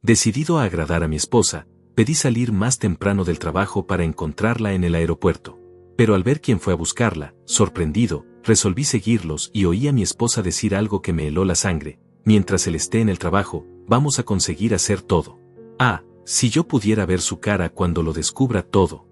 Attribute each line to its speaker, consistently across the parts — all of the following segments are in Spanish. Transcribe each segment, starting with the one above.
Speaker 1: Decidido a agradar a mi esposa, pedí salir más temprano del trabajo para encontrarla en el aeropuerto. Pero al ver quién fue a buscarla, sorprendido, resolví seguirlos y oí a mi esposa decir algo que me heló la sangre: mientras él esté en el trabajo, vamos a conseguir hacer todo. Ah, si yo pudiera ver su cara cuando lo descubra todo.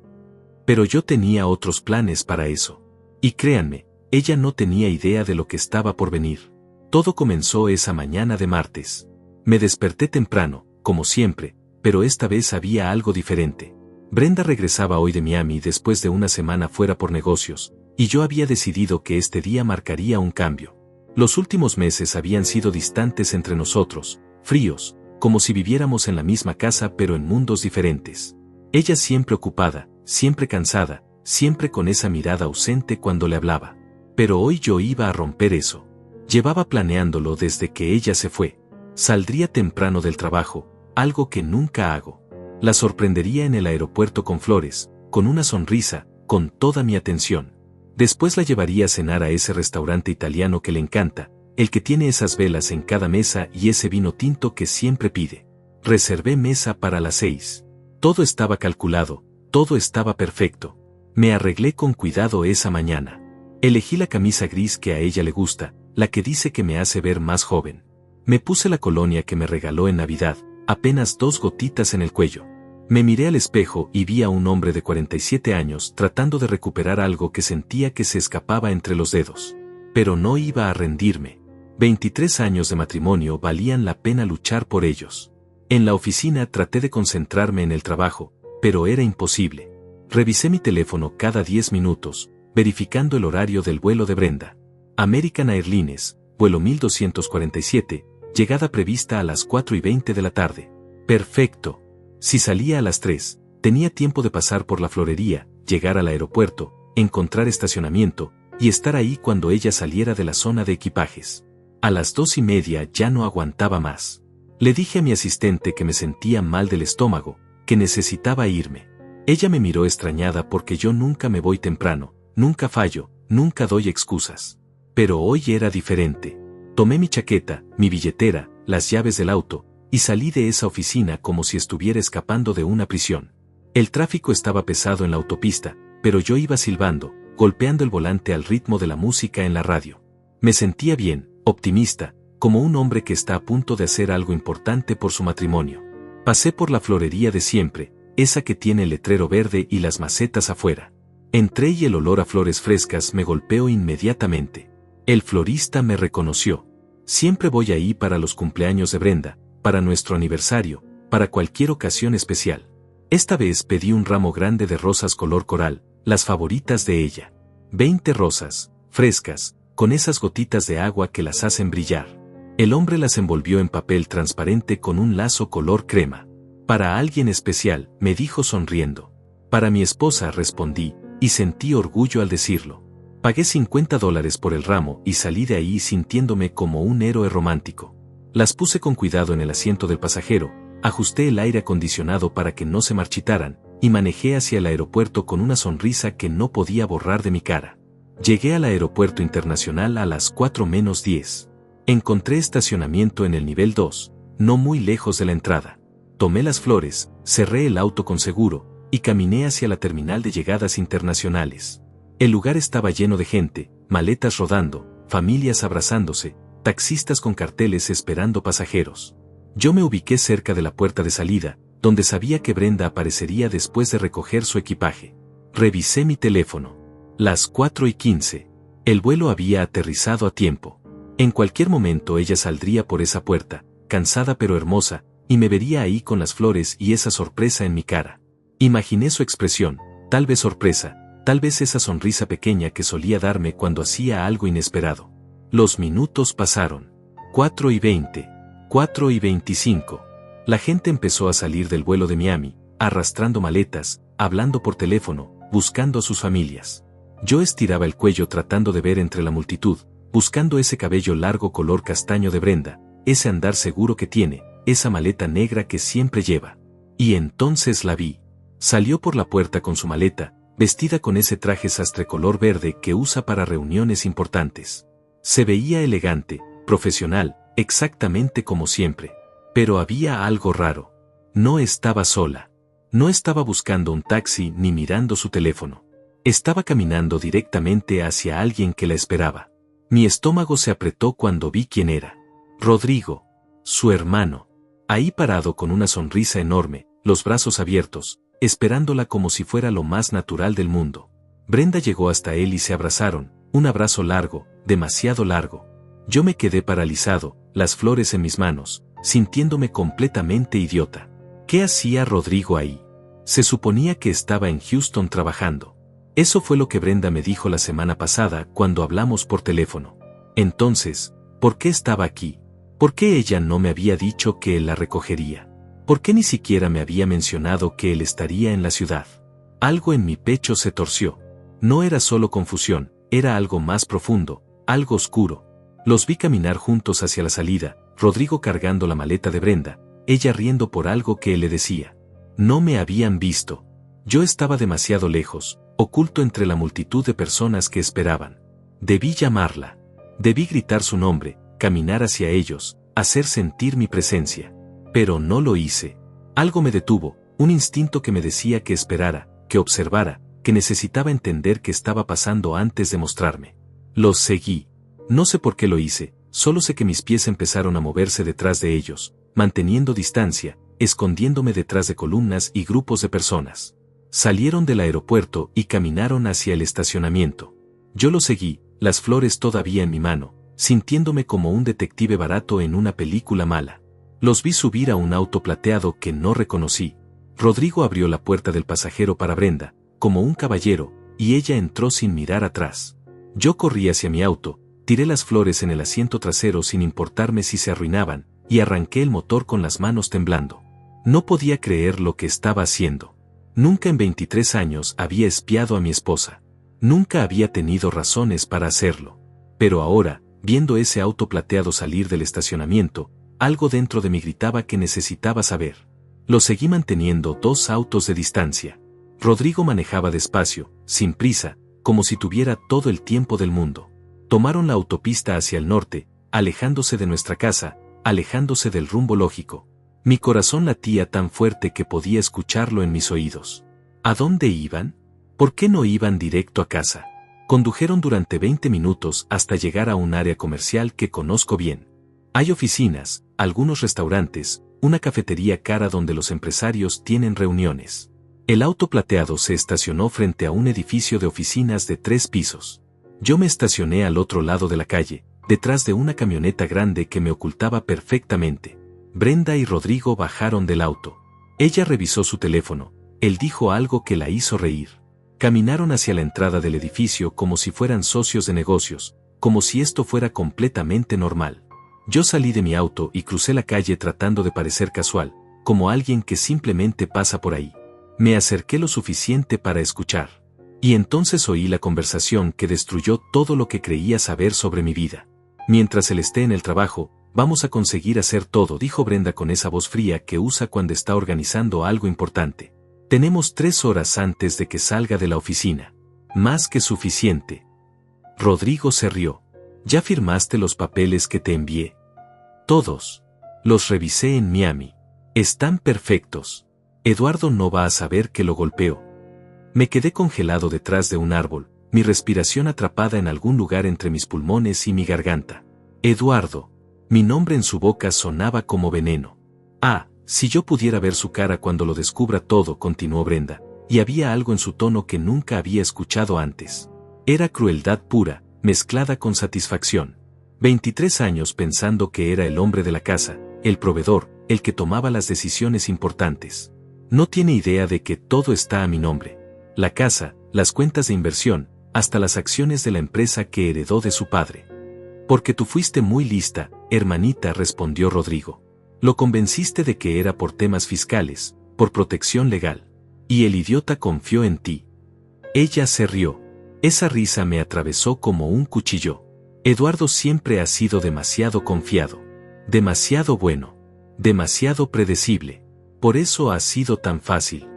Speaker 1: Pero yo tenía otros planes para eso. Y créanme, ella no tenía idea de lo que estaba por venir. Todo comenzó esa mañana de martes. Me desperté temprano, como siempre, pero esta vez había algo diferente. Brenda regresaba hoy de Miami después de una semana fuera por negocios, y yo había decidido que este día marcaría un cambio. Los últimos meses habían sido distantes entre nosotros, fríos, como si viviéramos en la misma casa pero en mundos diferentes. Ella siempre ocupada, siempre cansada, siempre con esa mirada ausente cuando le hablaba. Pero hoy yo iba a romper eso. Llevaba planeándolo desde que ella se fue. Saldría temprano del trabajo, algo que nunca hago. La sorprendería en el aeropuerto con flores, con una sonrisa, con toda mi atención. Después la llevaría a cenar a ese restaurante italiano que le encanta, el que tiene esas velas en cada mesa y ese vino tinto que siempre pide. Reservé mesa para las 6. Todo estaba calculado, todo estaba perfecto. Me arreglé con cuidado esa mañana. Elegí la camisa gris que a ella le gusta, la que dice que me hace ver más joven. Me puse la colonia que me regaló en Navidad, apenas 2 gotitas en el cuello. Me miré al espejo y vi a un hombre de 47 años tratando de recuperar algo que sentía que se escapaba entre los dedos. Pero no iba a rendirme. 23 años de matrimonio valían la pena luchar por ellos. En la oficina traté de concentrarme en el trabajo, pero era imposible. Revisé mi teléfono cada 10 minutos, verificando el horario del vuelo de Brenda. American Airlines, vuelo 1247, llegada prevista a las 4:20 de la tarde. Perfecto. Si salía a las 3, tenía tiempo de pasar por la florería, llegar al aeropuerto, encontrar estacionamiento, y estar ahí cuando ella saliera de la zona de equipajes. A las 2:30 ya no aguantaba más. Le dije a mi asistente que me sentía mal del estómago, que necesitaba irme. Ella me miró extrañada porque yo nunca me voy temprano, nunca fallo, nunca doy excusas. Pero hoy era diferente. Tomé mi chaqueta, mi billetera, las llaves del auto, y salí de esa oficina como si estuviera escapando de una prisión. El tráfico estaba pesado en la autopista, pero yo iba silbando, golpeando el volante al ritmo de la música en la radio. Me sentía bien, optimista, como un hombre que está a punto de hacer algo importante por su matrimonio. Pasé por la florería de siempre, esa que tiene el letrero verde y las macetas afuera. Entré y el olor a flores frescas me golpeó inmediatamente. El florista me reconoció. Siempre voy ahí para los cumpleaños de Brenda, para nuestro aniversario, para cualquier ocasión especial. Esta vez pedí un ramo grande de rosas color coral, las favoritas de ella. 20 rosas, frescas, con esas gotitas de agua que las hacen brillar. El hombre las envolvió en papel transparente con un lazo color crema. Para alguien especial, me dijo sonriendo. Para mi esposa, respondí, y sentí orgullo al decirlo. Pagué $50 por el ramo y salí de ahí sintiéndome como un héroe romántico. Las puse con cuidado en el asiento del pasajero, ajusté el aire acondicionado para que no se marchitaran, y manejé hacia el aeropuerto con una sonrisa que no podía borrar de mi cara. Llegué al aeropuerto internacional a las 4:10. Encontré estacionamiento en el nivel 2, no muy lejos de la entrada. Tomé las flores, cerré el auto con seguro, y caminé hacia la terminal de llegadas internacionales. El lugar estaba lleno de gente, maletas rodando, familias abrazándose, taxistas con carteles esperando pasajeros. Yo me ubiqué cerca de la puerta de salida, donde sabía que Brenda aparecería después de recoger su equipaje. Revisé mi teléfono. Las 4:15. El vuelo había aterrizado a tiempo. En cualquier momento ella saldría por esa puerta, cansada pero hermosa, y me vería ahí con las flores y esa sorpresa en mi cara. Imaginé su expresión, tal vez sorpresa, tal vez esa sonrisa pequeña que solía darme cuando hacía algo inesperado. Los minutos pasaron. 4:20. 4:25. La gente empezó a salir del vuelo de Miami, arrastrando maletas, hablando por teléfono, buscando a sus familias. Yo estiraba el cuello tratando de ver entre la multitud, buscando ese cabello largo color castaño de Brenda, ese andar seguro que tiene, esa maleta negra que siempre lleva. Y entonces la vi. Salió por la puerta con su maleta, vestida con ese traje sastre color verde que usa para reuniones importantes. Se veía elegante, profesional, exactamente como siempre. Pero había algo raro. No estaba sola. No estaba buscando un taxi ni mirando su teléfono. Estaba caminando directamente hacia alguien que la esperaba. Mi estómago se apretó cuando vi quién era. Rodrigo, su hermano. Ahí parado con una sonrisa enorme, los brazos abiertos, esperándola como si fuera lo más natural del mundo. Brenda llegó hasta él y se abrazaron, un abrazo largo, demasiado largo. Yo me quedé paralizado, las flores en mis manos, sintiéndome completamente idiota. ¿Qué hacía Rodrigo ahí? Se suponía que estaba en Houston trabajando. Eso fue lo que Brenda me dijo la semana pasada cuando hablamos por teléfono. Entonces, ¿por qué estaba aquí? ¿Por qué ella no me había dicho que él la recogería? ¿Por qué ni siquiera me había mencionado que él estaría en la ciudad? Algo en mi pecho se torció. No era solo confusión, era algo más profundo, algo oscuro. Los vi caminar juntos hacia la salida, Rodrigo cargando la maleta de Brenda, ella riendo por algo que él le decía. No me habían visto. Yo estaba demasiado lejos, oculto entre la multitud de personas que esperaban. Debí llamarla. Debí gritar su nombre, caminar hacia ellos, hacer sentir mi presencia. Pero no lo hice. Algo me detuvo, un instinto que me decía que esperara, que observara, que necesitaba entender qué estaba pasando antes de mostrarme. Los seguí. No sé por qué lo hice, solo sé que mis pies empezaron a moverse detrás de ellos, manteniendo distancia, escondiéndome detrás de columnas y grupos de personas. Salieron del aeropuerto y caminaron hacia el estacionamiento. Yo los seguí, las flores todavía en mi mano, sintiéndome como un detective barato en una película mala. Los vi subir a un auto plateado que no reconocí. Rodrigo abrió la puerta del pasajero para Brenda, como un caballero, y ella entró sin mirar atrás. Yo corrí hacia mi auto, tiré las flores en el asiento trasero sin importarme si se arruinaban, y arranqué el motor con las manos temblando. No podía creer lo que estaba haciendo. Nunca en 23 años había espiado a mi esposa. Nunca había tenido razones para hacerlo. Pero ahora, viendo ese auto plateado salir del estacionamiento, algo dentro de mí gritaba que necesitaba saber. Lo seguí manteniendo 2 autos de distancia. Rodrigo manejaba despacio, sin prisa, como si tuviera todo el tiempo del mundo. Tomaron la autopista hacia el norte, alejándose de nuestra casa, alejándose del rumbo lógico. Mi corazón latía tan fuerte que podía escucharlo en mis oídos. ¿A dónde iban? ¿Por qué no iban directo a casa? Condujeron durante 20 minutos hasta llegar a un área comercial que conozco bien. Hay oficinas, algunos restaurantes, una cafetería cara donde los empresarios tienen reuniones. El auto plateado se estacionó frente a un edificio de oficinas de 3 pisos. Yo me estacioné al otro lado de la calle, detrás de una camioneta grande que me ocultaba perfectamente. Brenda y Rodrigo bajaron del auto. Ella revisó su teléfono, él dijo algo que la hizo reír. Caminaron hacia la entrada del edificio como si fueran socios de negocios, como si esto fuera completamente normal. Yo salí de mi auto y crucé la calle tratando de parecer casual, como alguien que simplemente pasa por ahí. Me acerqué lo suficiente para escuchar. Y entonces oí la conversación que destruyó todo lo que creía saber sobre mi vida. Mientras él esté en el trabajo, vamos a conseguir hacer todo, dijo Brenda con esa voz fría que usa cuando está organizando algo importante. Tenemos 3 horas antes de que salga de la oficina. Más que suficiente. Rodrigo se rió. ¿Ya firmaste los papeles que te envié? Todos. Los revisé en Miami. Están perfectos. Eduardo no va a saber que lo golpeó. Me quedé congelado detrás de un árbol, mi respiración atrapada en algún lugar entre mis pulmones y mi garganta. Eduardo. Mi nombre en su boca sonaba como veneno. Ah, si yo pudiera ver su cara cuando lo descubra todo, continuó Brenda, y había algo en su tono que nunca había escuchado antes. Era crueldad pura, mezclada con satisfacción. 23 años pensando que era el hombre de la casa, el proveedor, el que tomaba las decisiones importantes. No tiene idea de que todo está a mi nombre. La casa, las cuentas de inversión, hasta las acciones de la empresa que heredó de su padre. Porque tú fuiste muy lista, hermanita, respondió Rodrigo. Lo convenciste de que era por temas fiscales, por protección legal. Y el idiota confió en ti. Ella se rió. Esa risa me atravesó como un cuchillo. Eduardo siempre ha sido demasiado confiado. Demasiado bueno. Demasiado predecible. Por eso ha sido tan fácil.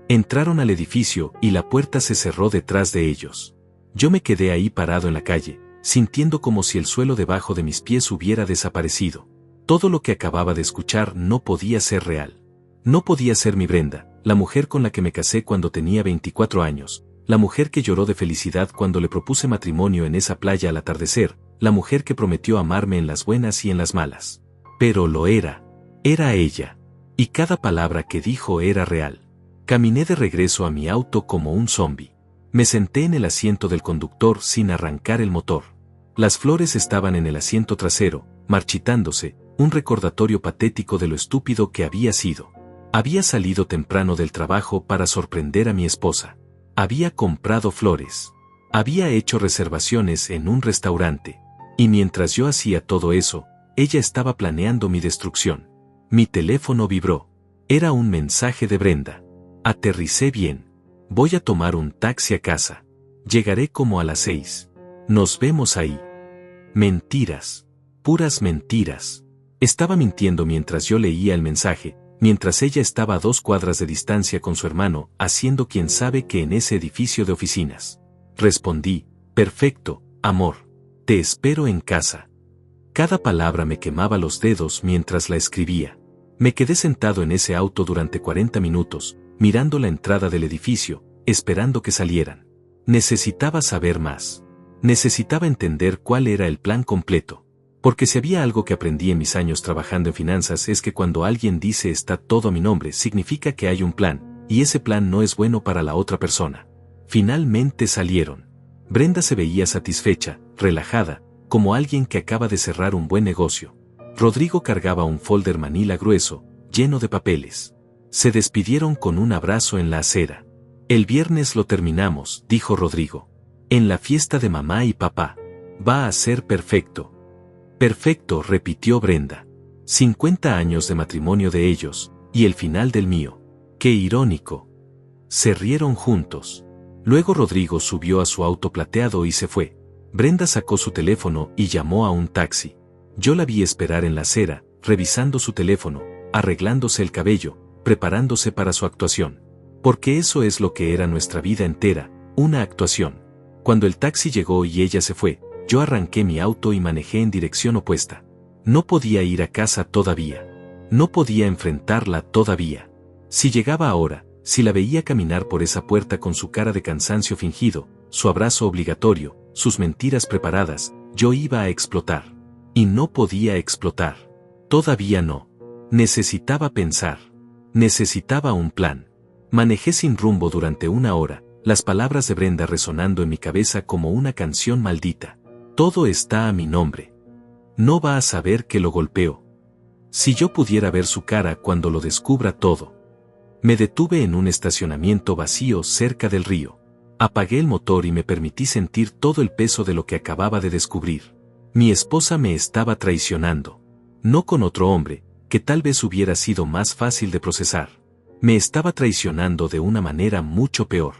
Speaker 1: Entraron al edificio y la puerta se cerró detrás de ellos. Yo me quedé ahí parado en la calle, sintiendo como si el suelo debajo de mis pies hubiera desaparecido. Todo lo que acababa de escuchar no podía ser real. No podía ser mi Brenda, la mujer con la que me casé cuando tenía 24 años, la mujer que lloró de felicidad cuando le propuse matrimonio en esa playa al atardecer, la mujer que prometió amarme en las buenas y en las malas. Pero lo era. Era ella. Y cada palabra que dijo era real. Caminé de regreso a mi auto como un zombi. Me senté en el asiento del conductor sin arrancar el motor. Las flores estaban en el asiento trasero, marchitándose, un recordatorio patético de lo estúpido que había sido. Había salido temprano del trabajo para sorprender a mi esposa. Había comprado flores. Había hecho reservaciones en un restaurante. Y mientras yo hacía todo eso, ella estaba planeando mi destrucción. Mi teléfono vibró. Era un mensaje de Brenda. Aterricé bien. Voy a tomar un taxi a casa. Llegaré como a las 6. Nos vemos ahí. Mentiras. Puras mentiras. Estaba mintiendo mientras yo leía el mensaje, mientras ella estaba a 2 cuadras de distancia con su hermano, haciendo quién sabe qué en ese edificio de oficinas. Respondí, perfecto, amor. Te espero en casa. Cada palabra me quemaba los dedos mientras la escribía. Me quedé sentado en ese auto durante 40 minutos, mirando la entrada del edificio, esperando que salieran. Necesitaba saber más. Necesitaba entender cuál era el plan completo. Porque si había algo que aprendí en mis años trabajando en finanzas es que cuando alguien dice está todo a mi nombre significa que hay un plan, y ese plan no es bueno para la otra persona. Finalmente salieron. Brenda se veía satisfecha, relajada, como alguien que acaba de cerrar un buen negocio. Rodrigo cargaba un folder manila grueso, lleno de papeles. Se despidieron con un abrazo en la acera. El viernes lo terminamos, dijo Rodrigo. En la fiesta de mamá y papá. Va a ser perfecto. Perfecto, repitió Brenda. 50 años de matrimonio de ellos, y el final del mío. Qué irónico. Se rieron juntos. Luego Rodrigo subió a su auto plateado y se fue. Brenda sacó su teléfono y llamó a un taxi. Yo la vi esperar en la acera, revisando su teléfono, arreglándose el cabello, preparándose para su actuación. Porque eso es lo que era nuestra vida entera, una actuación. Cuando el taxi llegó y ella se fue, yo arranqué mi auto y manejé en dirección opuesta. No podía ir a casa todavía. No podía enfrentarla todavía. Si llegaba ahora, si la veía caminar por esa puerta con su cara de cansancio fingido, su abrazo obligatorio, sus mentiras preparadas, yo iba a explotar. Y no podía explotar. Todavía no. Necesitaba pensar. Necesitaba un plan. Manejé sin rumbo durante 1 hora, las palabras de Brenda resonando en mi cabeza como una canción maldita. Todo está a mi nombre. No va a saber que lo golpeó. Si yo pudiera ver su cara cuando lo descubra todo. Me detuve en un estacionamiento vacío cerca del río. Apagué el motor y me permití sentir todo el peso de lo que acababa de descubrir. Mi esposa me estaba traicionando. No con otro hombre, que tal vez hubiera sido más fácil de procesar. Me estaba traicionando de una manera mucho peor.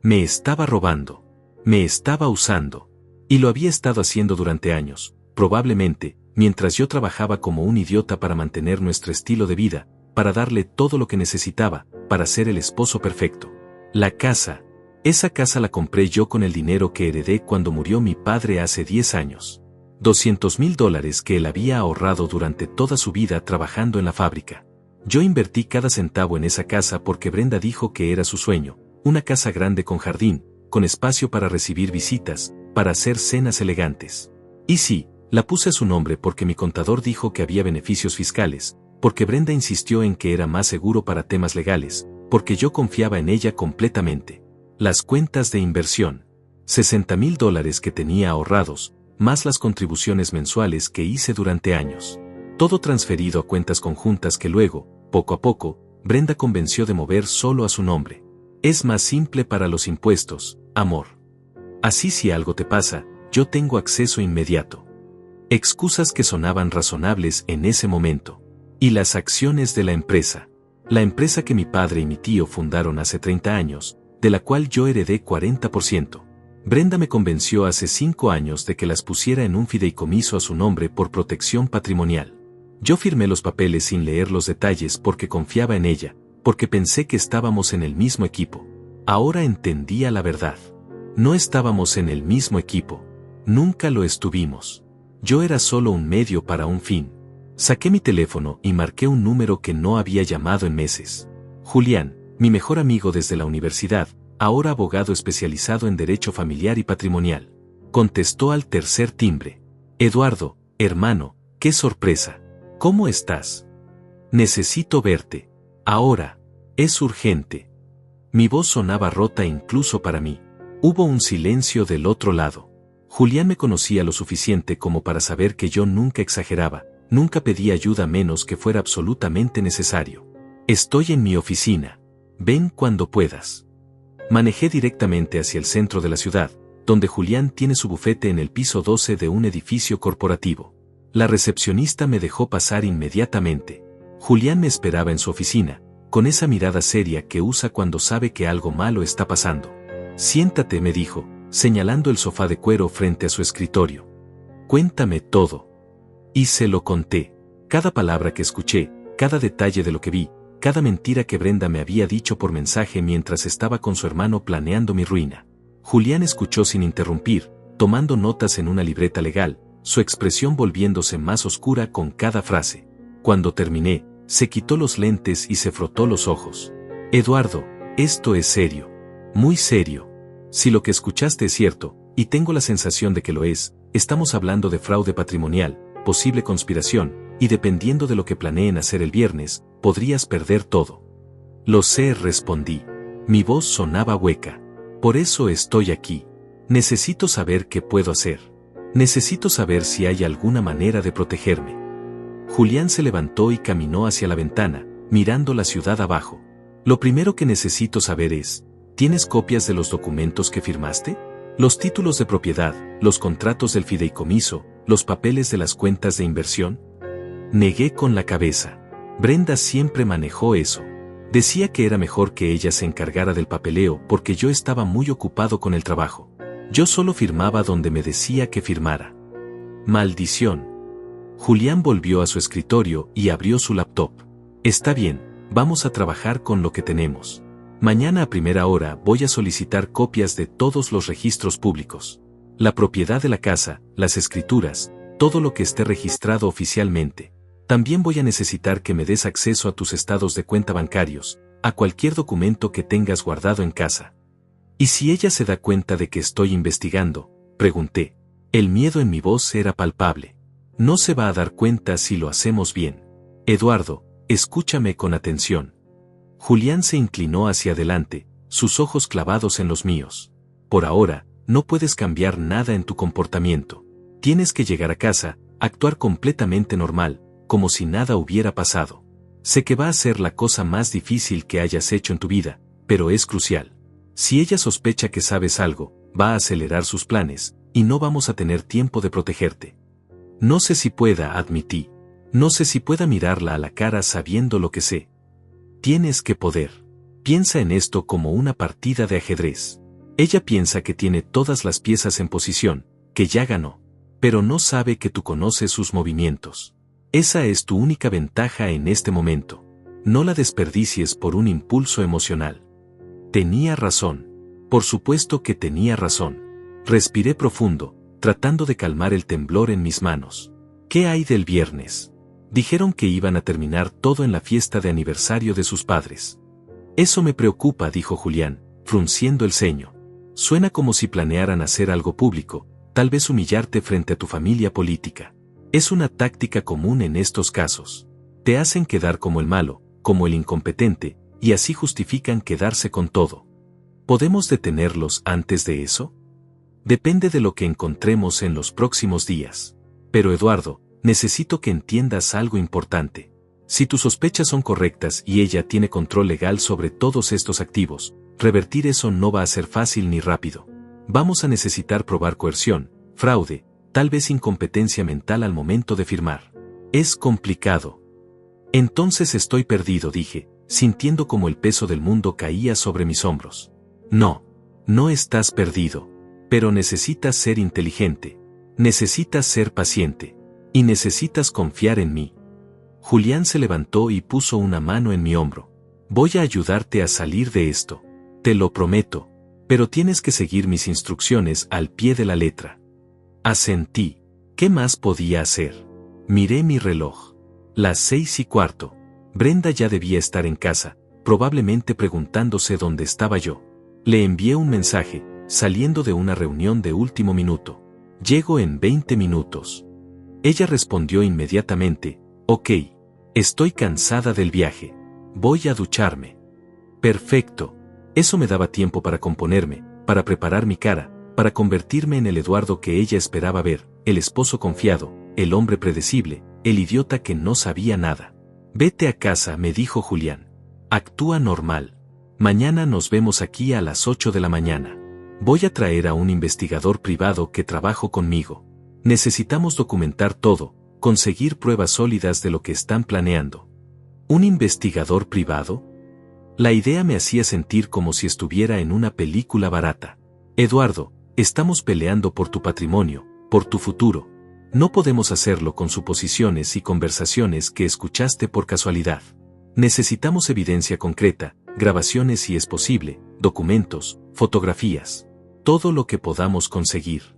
Speaker 1: Me estaba robando. Me estaba usando. Y lo había estado haciendo durante años, probablemente, mientras yo trabajaba como un idiota para mantener nuestro estilo de vida, para darle todo lo que necesitaba, para ser el esposo perfecto. La casa. Esa casa la compré yo con el dinero que heredé cuando murió mi padre hace 10 años. $200,000 que él había ahorrado durante toda su vida trabajando en la fábrica. Yo invertí cada centavo en esa casa porque Brenda dijo que era su sueño, una casa grande con jardín, con espacio para recibir visitas, para hacer cenas elegantes. Y sí, la puse a su nombre porque mi contador dijo que había beneficios fiscales, porque Brenda insistió en que era más seguro para temas legales, porque yo confiaba en ella completamente. Las cuentas de inversión. $60,000 que tenía ahorrados, más las contribuciones mensuales que hice durante años. Todo transferido a cuentas conjuntas que luego, poco a poco, Brenda convenció de mover solo a su nombre. Es más simple para los impuestos, amor. Así si algo te pasa, yo tengo acceso inmediato. Excusas que sonaban razonables en ese momento. Y las acciones de la empresa. La empresa que mi padre y mi tío fundaron hace 30 años, de la cual yo heredé 40%. Brenda me convenció hace 5 años de que las pusiera en un fideicomiso a su nombre por protección patrimonial. Yo firmé los papeles sin leer los detalles porque confiaba en ella, porque pensé que estábamos en el mismo equipo. Ahora entendía la verdad. No estábamos en el mismo equipo. Nunca lo estuvimos. Yo era solo un medio para un fin. Saqué mi teléfono y marqué un número que no había llamado en meses. Julián, mi mejor amigo desde la universidad, ahora abogado especializado en derecho familiar y patrimonial. Contestó al tercer timbre. Eduardo, hermano, qué sorpresa. ¿Cómo estás? Necesito verte. Ahora. Es urgente. Mi voz sonaba rota incluso para mí. Hubo un silencio del otro lado. Julián me conocía lo suficiente como para saber que yo nunca exageraba, nunca pedía ayuda menos que fuera absolutamente necesario. Estoy en mi oficina. Ven cuando puedas. Manejé directamente hacia el centro de la ciudad, donde Julián tiene su bufete en el piso 12 de un edificio corporativo. La recepcionista me dejó pasar inmediatamente. Julián me esperaba en su oficina, con esa mirada seria que usa cuando sabe que algo malo está pasando. Siéntate, me dijo, señalando el sofá de cuero frente a su escritorio. Cuéntame todo. Y se lo conté. Cada palabra que escuché, cada detalle de lo que vi, cada mentira que Brenda me había dicho por mensaje mientras estaba con su hermano planeando mi ruina. Julián escuchó sin interrumpir, tomando notas en una libreta legal, su expresión volviéndose más oscura con cada frase. Cuando terminé, se quitó los lentes y se frotó los ojos. Eduardo, esto es serio. Muy serio. Si lo que escuchaste es cierto, y tengo la sensación de que lo es, estamos hablando de fraude patrimonial, posible conspiración, y dependiendo de lo que planeen hacer el viernes, podrías perder todo. Lo sé, respondí. Mi voz sonaba hueca. Por eso estoy aquí. Necesito saber qué puedo hacer. Necesito saber si hay alguna manera de protegerme. Julián se levantó y caminó hacia la ventana, mirando la ciudad abajo. Lo primero que necesito saber es, ¿tienes copias de los documentos que firmaste? Los títulos de propiedad, los contratos del fideicomiso, los papeles de las cuentas de inversión. Negué con la cabeza. Brenda siempre manejó eso. Decía que era mejor que ella se encargara del papeleo porque yo estaba muy ocupado con el trabajo. Yo solo firmaba donde me decía que firmara. Maldición. Julián volvió a su escritorio y abrió su laptop. Está bien, vamos a trabajar con lo que tenemos. Mañana a primera hora voy a solicitar copias de todos los registros públicos. La propiedad de la casa, las escrituras, todo lo que esté registrado oficialmente. También voy a necesitar que me des acceso a tus estados de cuenta bancarios, a cualquier documento que tengas guardado en casa. ¿Y si ella se da cuenta de que estoy investigando? Pregunté. El miedo en mi voz era palpable. No se va a dar cuenta si lo hacemos bien. Eduardo, escúchame con atención. Julián se inclinó hacia adelante, sus ojos clavados en los míos. Por ahora, no puedes cambiar nada en tu comportamiento. Tienes que llegar a casa, actuar completamente normal, como si nada hubiera pasado. Sé que va a ser la cosa más difícil que hayas hecho en tu vida, pero es crucial. Si ella sospecha que sabes algo, va a acelerar sus planes, y no vamos a tener tiempo de protegerte. No sé si pueda, admití. No sé si pueda mirarla a la cara sabiendo lo que sé. Tienes que poder. Piensa en esto como una partida de ajedrez. Ella piensa que tiene todas las piezas en posición, que ya ganó. Pero no sabe que tú conoces sus movimientos. Esa es tu única ventaja en este momento. No la desperdicies por un impulso emocional. Tenía razón. Por supuesto que tenía razón. Respiré profundo, tratando de calmar el temblor en mis manos. ¿Qué hay del viernes? Dijeron que iban a terminar todo en la fiesta de aniversario de sus padres. Eso me preocupa, dijo Julián, frunciendo el ceño. Suena como si planearan hacer algo público, tal vez humillarte frente a tu familia política. Es una táctica común en estos casos. Te hacen quedar como el malo, como el incompetente, y así justifican quedarse con todo. ¿Podemos detenerlos antes de eso? Depende de lo que encontremos en los próximos días. Pero Eduardo, necesito que entiendas algo importante. Si tus sospechas son correctas y ella tiene control legal sobre todos estos activos, revertir eso no va a ser fácil ni rápido. Vamos a necesitar probar coerción, fraude, tal vez incompetencia mental al momento de firmar. Es complicado. Entonces estoy perdido, dije, sintiendo como el peso del mundo caía sobre mis hombros. No, no estás perdido. Pero necesitas ser inteligente. Necesitas ser paciente. Y necesitas confiar en mí. Julián se levantó y puso una mano en mi hombro. Voy a ayudarte a salir de esto. Te lo prometo. Pero tienes que seguir mis instrucciones al pie de la letra. Asentí. ¿Qué más podía hacer? Miré mi reloj. Las 6:15. Brenda ya debía estar en casa, probablemente preguntándose dónde estaba yo. Le envié un mensaje, saliendo de una reunión de último minuto. Llego en 20 minutos. Ella respondió inmediatamente, ok. Estoy cansada del viaje. Voy a ducharme. Perfecto. Eso me daba tiempo para componerme, para preparar mi cara, para convertirme en el Eduardo que ella esperaba ver, el esposo confiado, el hombre predecible, el idiota que no sabía nada. Vete a casa, me dijo Julián. Actúa normal. Mañana nos vemos aquí a las 8 de la mañana. Voy a traer a un investigador privado que trabajó conmigo. Necesitamos documentar todo, conseguir pruebas sólidas de lo que están planeando. ¿Un investigador privado? La idea me hacía sentir como si estuviera en una película barata. Eduardo, estamos peleando por tu patrimonio, por tu futuro. No podemos hacerlo con suposiciones y conversaciones que escuchaste por casualidad. Necesitamos evidencia concreta, grabaciones si es posible, documentos, fotografías. Todo lo que podamos conseguir.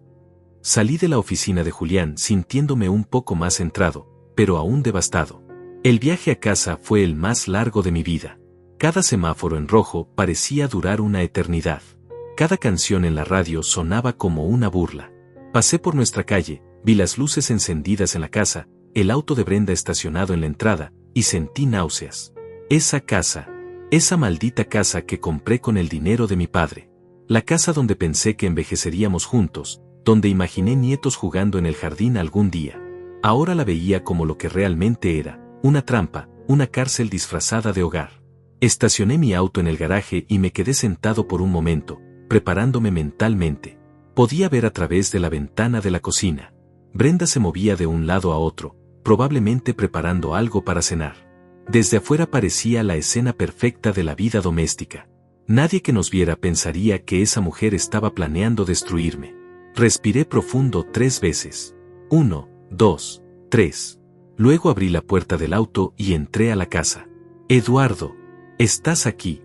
Speaker 1: Salí de la oficina de Julián sintiéndome un poco más centrado, pero aún devastado. El viaje a casa fue el más largo de mi vida. Cada semáforo en rojo parecía durar una eternidad. Cada canción en la radio sonaba como una burla. Pasé por nuestra calle, vi las luces encendidas en la casa, el auto de Brenda estacionado en la entrada, y sentí náuseas. Esa casa, esa maldita casa que compré con el dinero de mi padre. La casa donde pensé que envejeceríamos juntos, donde imaginé nietos jugando en el jardín algún día. Ahora la veía como lo que realmente era, una trampa, una cárcel disfrazada de hogar. Estacioné mi auto en el garaje y me quedé sentado por un momento, preparándome mentalmente. Podía ver a través de la ventana de la cocina. Brenda se movía de un lado a otro, probablemente preparando algo para cenar. Desde afuera parecía la escena perfecta de la vida doméstica. Nadie que nos viera pensaría que esa mujer estaba planeando destruirme. Respiré profundo 3 veces. 1, 2, 3. Luego abrí la puerta del auto y entré a la casa. Eduardo, ¿estás aquí?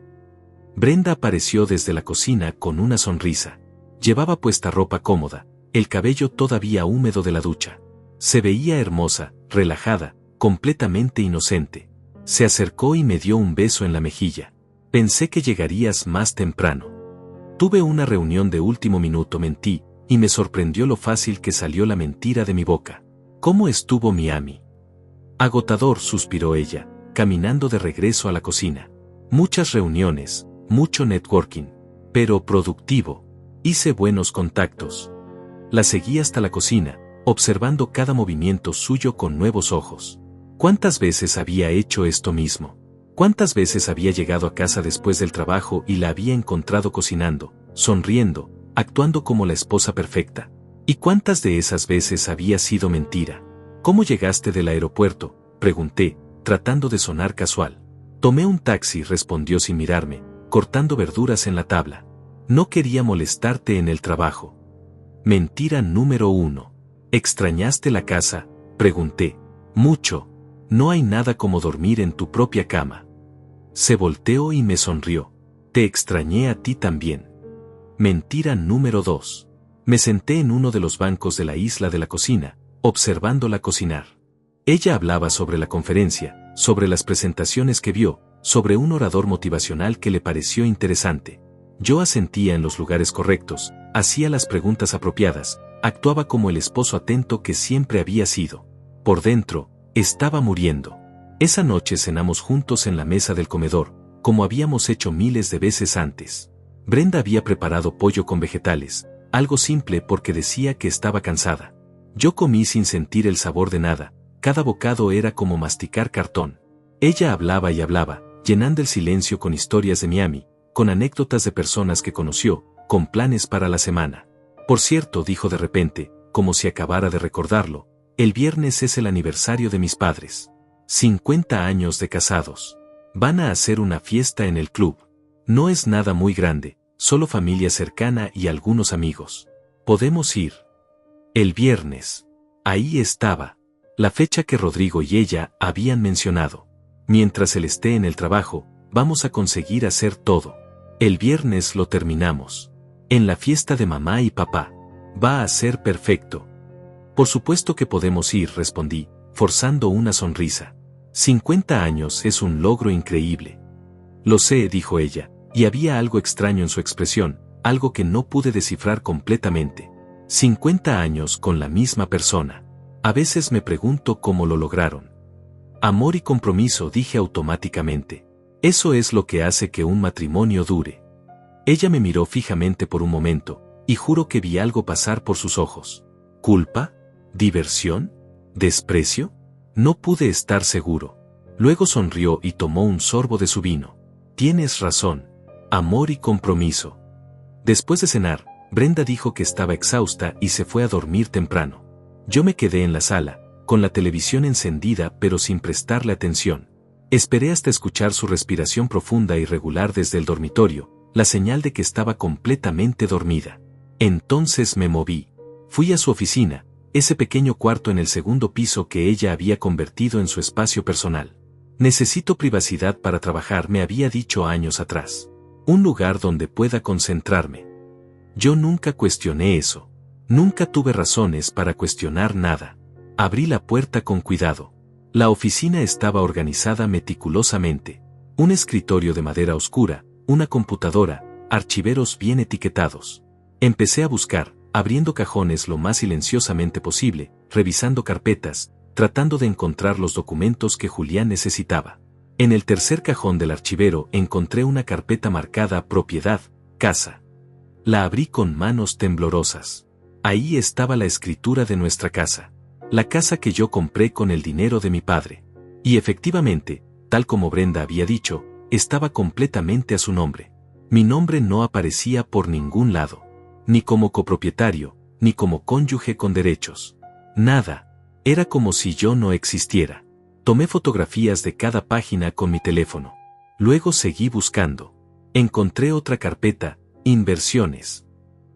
Speaker 1: Brenda apareció desde la cocina con una sonrisa. Llevaba puesta ropa cómoda, el cabello todavía húmedo de la ducha. Se veía hermosa, relajada, completamente inocente. Se acercó y me dio un beso en la mejilla. Pensé que llegarías más temprano. Tuve una reunión de último minuto, mentí, y me sorprendió lo fácil que salió la mentira de mi boca. ¿Cómo estuvo Miami? Agotador, suspiró ella, caminando de regreso a la cocina. Muchas reuniones, mucho networking, pero productivo. Hice buenos contactos. La seguí hasta la cocina, observando cada movimiento suyo con nuevos ojos. ¿Cuántas veces había hecho esto mismo? ¿Cuántas veces había llegado a casa después del trabajo y la había encontrado cocinando, sonriendo, actuando como la esposa perfecta? ¿Y cuántas de esas veces había sido mentira? ¿Cómo llegaste del aeropuerto?, pregunté, tratando de sonar casual. Tomé un taxi, respondió sin mirarme, cortando verduras en la tabla. No quería molestarte en el trabajo. Mentira número 1. ¿Extrañaste la casa?, pregunté. Mucho. No hay nada como dormir en tu propia cama. Se volteó y me sonrió. Te extrañé a ti también. Mentira número 2. Me senté en uno de los bancos de la isla de la cocina, observándola cocinar. Ella hablaba sobre la conferencia, sobre las presentaciones que vio, sobre un orador motivacional que le pareció interesante. Yo asentía en los lugares correctos, hacía las preguntas apropiadas, actuaba como el esposo atento que siempre había sido. Por dentro, estaba muriendo. Esa noche cenamos juntos en la mesa del comedor, como habíamos hecho miles de veces antes. Brenda había preparado pollo con vegetales, algo simple porque decía que estaba cansada. Yo comí sin sentir el sabor de nada, cada bocado era como masticar cartón. Ella hablaba y hablaba, llenando el silencio con historias de Miami, con anécdotas de personas que conoció, con planes para la semana. Por cierto, dijo de repente, como si acabara de recordarlo, el viernes es el aniversario de mis padres. 50 años de casados. Van a hacer una fiesta en el club. No es nada muy grande, solo familia cercana y algunos amigos. ¿Podemos ir? El viernes. Ahí estaba. La fecha que Rodrigo y ella habían mencionado. Mientras él esté en el trabajo, vamos a conseguir hacer todo. El viernes lo terminamos. En la fiesta de mamá y papá. Va a ser perfecto. Por supuesto que podemos ir, respondí, forzando una sonrisa. 50 años es un logro increíble. Lo sé, dijo ella, y había algo extraño en su expresión, algo que no pude descifrar completamente. 50 años con la misma persona. A veces me pregunto cómo lo lograron. Amor y compromiso, dije automáticamente. Eso es lo que hace que un matrimonio dure. Ella me miró fijamente por un momento, y juro que vi algo pasar por sus ojos. ¿Culpa? ¿Diversión? ¿Desprecio? No pude estar seguro. Luego sonrió y tomó un sorbo de su vino. Tienes razón. Amor y compromiso. Después de cenar, Brenda dijo que estaba exhausta y se fue a dormir temprano. Yo me quedé en la sala, con la televisión encendida pero sin prestarle atención. Esperé hasta escuchar su respiración profunda y regular desde el dormitorio, la señal de que estaba completamente dormida. Entonces me moví. Fui a su oficina, ese pequeño cuarto en el segundo piso que ella había convertido en su espacio personal. Necesito privacidad para trabajar, me había dicho años atrás. Un lugar donde pueda concentrarme. Yo nunca cuestioné eso. Nunca tuve razones para cuestionar nada. Abrí la puerta con cuidado. La oficina estaba organizada meticulosamente. Un escritorio de madera oscura, una computadora, archiveros bien etiquetados. Empecé a buscar, abriendo cajones lo más silenciosamente posible, revisando carpetas, tratando de encontrar los documentos que Julián necesitaba. En el tercer cajón del archivero encontré una carpeta marcada Propiedad, Casa. La abrí con manos temblorosas. Ahí estaba la escritura de nuestra casa. La casa que yo compré con el dinero de mi padre. Y efectivamente, tal como Brenda había dicho, estaba completamente a su nombre. Mi nombre no aparecía por ningún lado. Ni como copropietario, ni como cónyuge con derechos. Nada. Era como si yo no existiera. Tomé fotografías de cada página con mi teléfono. Luego seguí buscando. Encontré otra carpeta, Inversiones.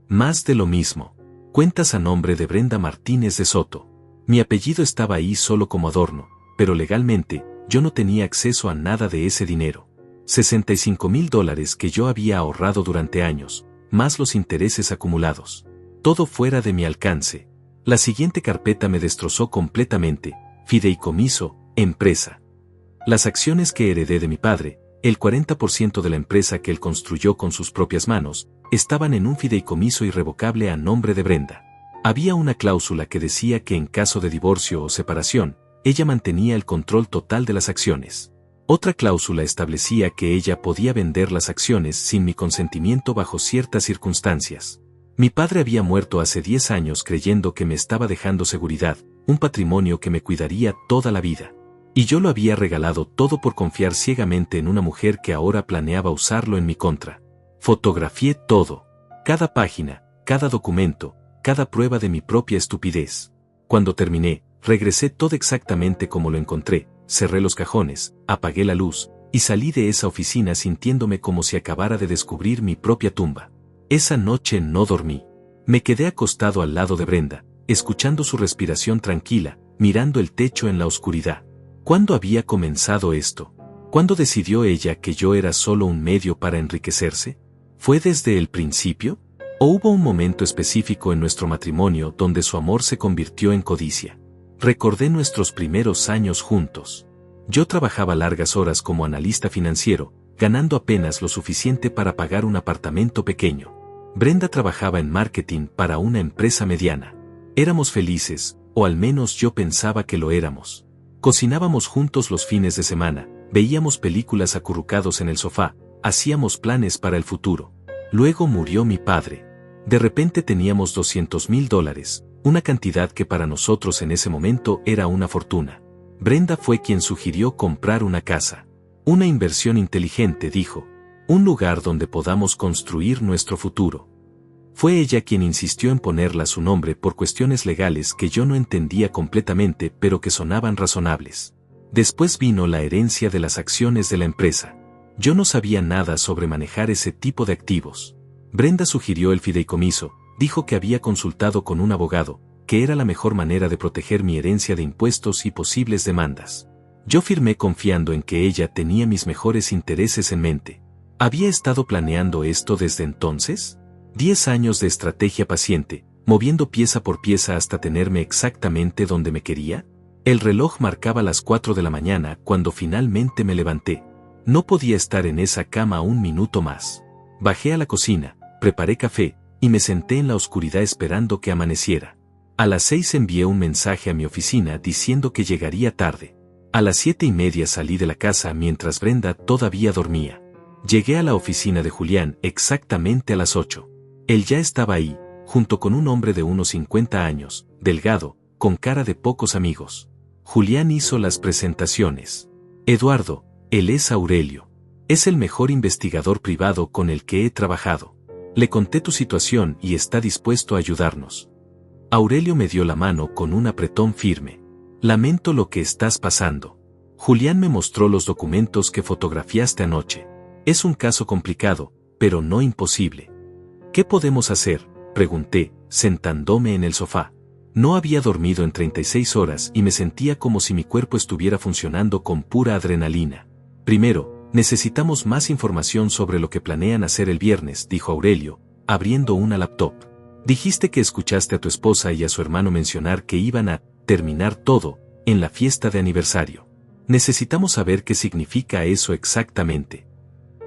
Speaker 1: Más de lo mismo. Cuentas a nombre de Brenda Martínez de Soto. Mi apellido estaba ahí solo como adorno, pero legalmente, yo no tenía acceso a nada de ese dinero. $65,000 que yo había ahorrado durante años, más los intereses acumulados. Todo fuera de mi alcance. La siguiente carpeta me destrozó completamente. Fideicomiso, empresa. Las acciones que heredé de mi padre, el 40% de la empresa que él construyó con sus propias manos, estaban en un fideicomiso irrevocable a nombre de Brenda. Había una cláusula que decía que en caso de divorcio o separación, ella mantenía el control total de las acciones. Otra cláusula establecía que ella podía vender las acciones sin mi consentimiento bajo ciertas circunstancias. Mi padre había muerto hace 10 años creyendo que me estaba dejando seguridad, un patrimonio que me cuidaría toda la vida. Y yo lo había regalado todo por confiar ciegamente en una mujer que ahora planeaba usarlo en mi contra. Fotografié todo. Cada página, cada documento, cada prueba de mi propia estupidez. Cuando terminé, regresé todo exactamente como lo encontré, cerré los cajones, apagué la luz, y salí de esa oficina sintiéndome como si acabara de descubrir mi propia tumba. Esa noche no dormí. Me quedé acostado al lado de Brenda, escuchando su respiración tranquila, mirando el techo en la oscuridad. ¿Cuándo había comenzado esto? ¿Cuándo decidió ella que yo era solo un medio para enriquecerse? ¿Fue desde el principio? ¿O hubo un momento específico en nuestro matrimonio donde su amor se convirtió en codicia? Recordé nuestros primeros años juntos. Yo trabajaba largas horas como analista financiero, ganando apenas lo suficiente para pagar un apartamento pequeño. Brenda trabajaba en marketing para una empresa mediana. Éramos felices, o al menos yo pensaba que lo éramos. Cocinábamos juntos los fines de semana, veíamos películas acurrucados en el sofá, hacíamos planes para el futuro. Luego murió mi padre. De repente teníamos $200,000, una cantidad que para nosotros en ese momento era una fortuna. Brenda fue quien sugirió comprar una casa. Una inversión inteligente, dijo. Un lugar donde podamos construir nuestro futuro. Fue ella quien insistió en ponerla a su nombre por cuestiones legales que yo no entendía completamente pero que sonaban razonables. Después vino la herencia de las acciones de la empresa. Yo no sabía nada sobre manejar ese tipo de activos. Brenda sugirió el fideicomiso, dijo que había consultado con un abogado, que era la mejor manera de proteger mi herencia de impuestos y posibles demandas. Yo firmé confiando en que ella tenía mis mejores intereses en mente. ¿Había estado planeando esto desde entonces? 10 años de estrategia paciente, moviendo pieza por pieza hasta tenerme exactamente donde me quería. El reloj marcaba las 4 de la mañana cuando finalmente me levanté. No podía estar en esa cama un minuto más. Bajé a la cocina, preparé café, y me senté en la oscuridad esperando que amaneciera. A las 6 envié un mensaje a mi oficina diciendo que llegaría tarde. A las 7:30 salí de la casa mientras Brenda todavía dormía. Llegué a la oficina de Julián exactamente a las 8. Él ya estaba ahí, junto con un hombre de unos 50 años, delgado, con cara de pocos amigos. Julián hizo las presentaciones. Eduardo, él es Aurelio. Es el mejor investigador privado con el que he trabajado. Le conté tu situación y está dispuesto a ayudarnos. Aurelio me dio la mano con un apretón firme. Lamento lo que estás pasando. Julián me mostró los documentos que fotografiaste anoche. Es un caso complicado, pero no imposible. ¿Qué podemos hacer?, pregunté, sentándome en el sofá. No había dormido en 36 horas y me sentía como si mi cuerpo estuviera funcionando con pura adrenalina. Primero, necesitamos más información sobre lo que planean hacer el viernes, dijo Aurelio, abriendo una laptop. Dijiste que escuchaste a tu esposa y a su hermano mencionar que iban a terminar todo en la fiesta de aniversario. Necesitamos saber qué significa eso exactamente.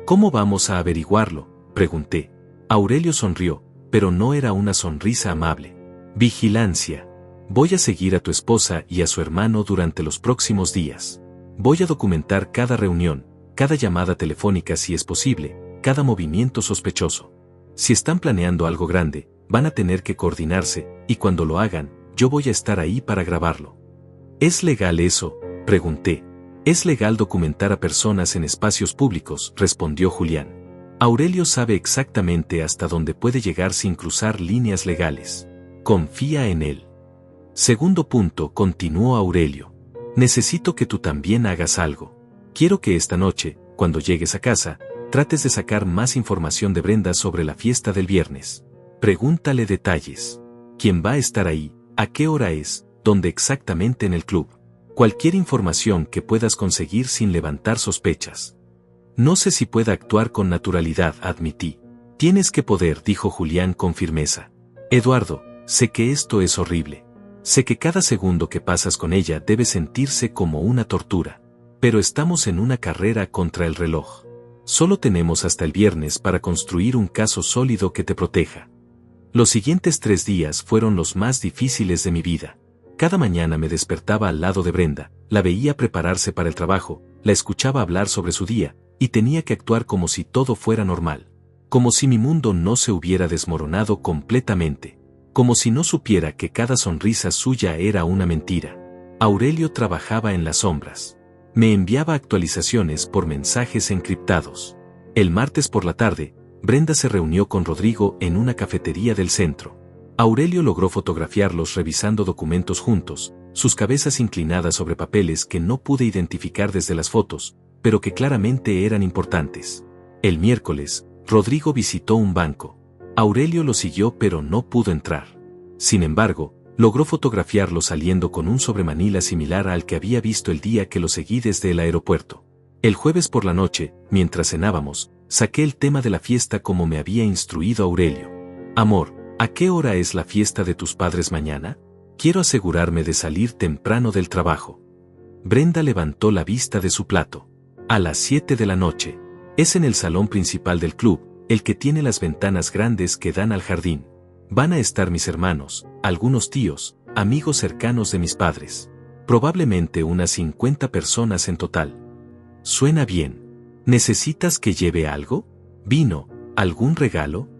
Speaker 1: ¿Cómo vamos a averiguarlo?, pregunté. Aurelio sonrió, pero no era una sonrisa amable. Vigilancia. Voy a seguir a tu esposa y a su hermano durante los próximos días. Voy a documentar cada reunión, cada llamada telefónica si es posible, cada movimiento sospechoso. Si están planeando algo grande, van a tener que coordinarse, y cuando lo hagan, yo voy a estar ahí para grabarlo. ¿Es legal eso?, pregunté. Es legal documentar a personas en espacios públicos, respondió Julián. Aurelio sabe exactamente hasta dónde puede llegar sin cruzar líneas legales. Confía en él. Segundo punto, continuó Aurelio. Necesito que tú también hagas algo. Quiero que esta noche, cuando llegues a casa, trates de sacar más información de Brenda sobre la fiesta del viernes. Pregúntale detalles. ¿Quién va a estar ahí? ¿A qué hora es? ¿Dónde exactamente en el club? Cualquier información que puedas conseguir sin levantar sospechas. No sé si pueda actuar con naturalidad, admití. Tienes que poder, dijo Julián con firmeza. Eduardo, sé que esto es horrible. Sé que cada segundo que pasas con ella debe sentirse como una tortura. Pero estamos en una carrera contra el reloj. Solo tenemos hasta el viernes para construir un caso sólido que te proteja. Los siguientes 3 días fueron los más difíciles de mi vida. Cada mañana me despertaba al lado de Brenda, la veía prepararse para el trabajo, la escuchaba hablar sobre su día, y tenía que actuar como si todo fuera normal. Como si mi mundo no se hubiera desmoronado completamente. Como si no supiera que cada sonrisa suya era una mentira. Aurelio trabajaba en las sombras. Me enviaba actualizaciones por mensajes encriptados. El martes por la tarde, Brenda se reunió con Rodrigo en una cafetería del centro. Aurelio logró fotografiarlos revisando documentos juntos, sus cabezas inclinadas sobre papeles que no pude identificar desde las fotos, pero que claramente eran importantes. El miércoles, Rodrigo visitó un banco. Aurelio lo siguió pero no pudo entrar. Sin embargo, logró fotografiarlo saliendo con un sobremanila similar al que había visto el día que lo seguí desde el aeropuerto. El jueves por la noche, mientras cenábamos, saqué el tema de la fiesta como me había instruido Aurelio. Amor, ¿a qué hora es la fiesta de tus padres mañana? Quiero asegurarme de salir temprano del trabajo. Brenda levantó la vista de su plato. A las 7 de la noche. Es en el salón principal del club, el que tiene las ventanas grandes que dan al jardín. Van a estar mis hermanos, algunos tíos, amigos cercanos de mis padres. Probablemente unas 50 personas en total. Suena bien. ¿Necesitas que lleve algo? ¿Vino? ¿Algún regalo?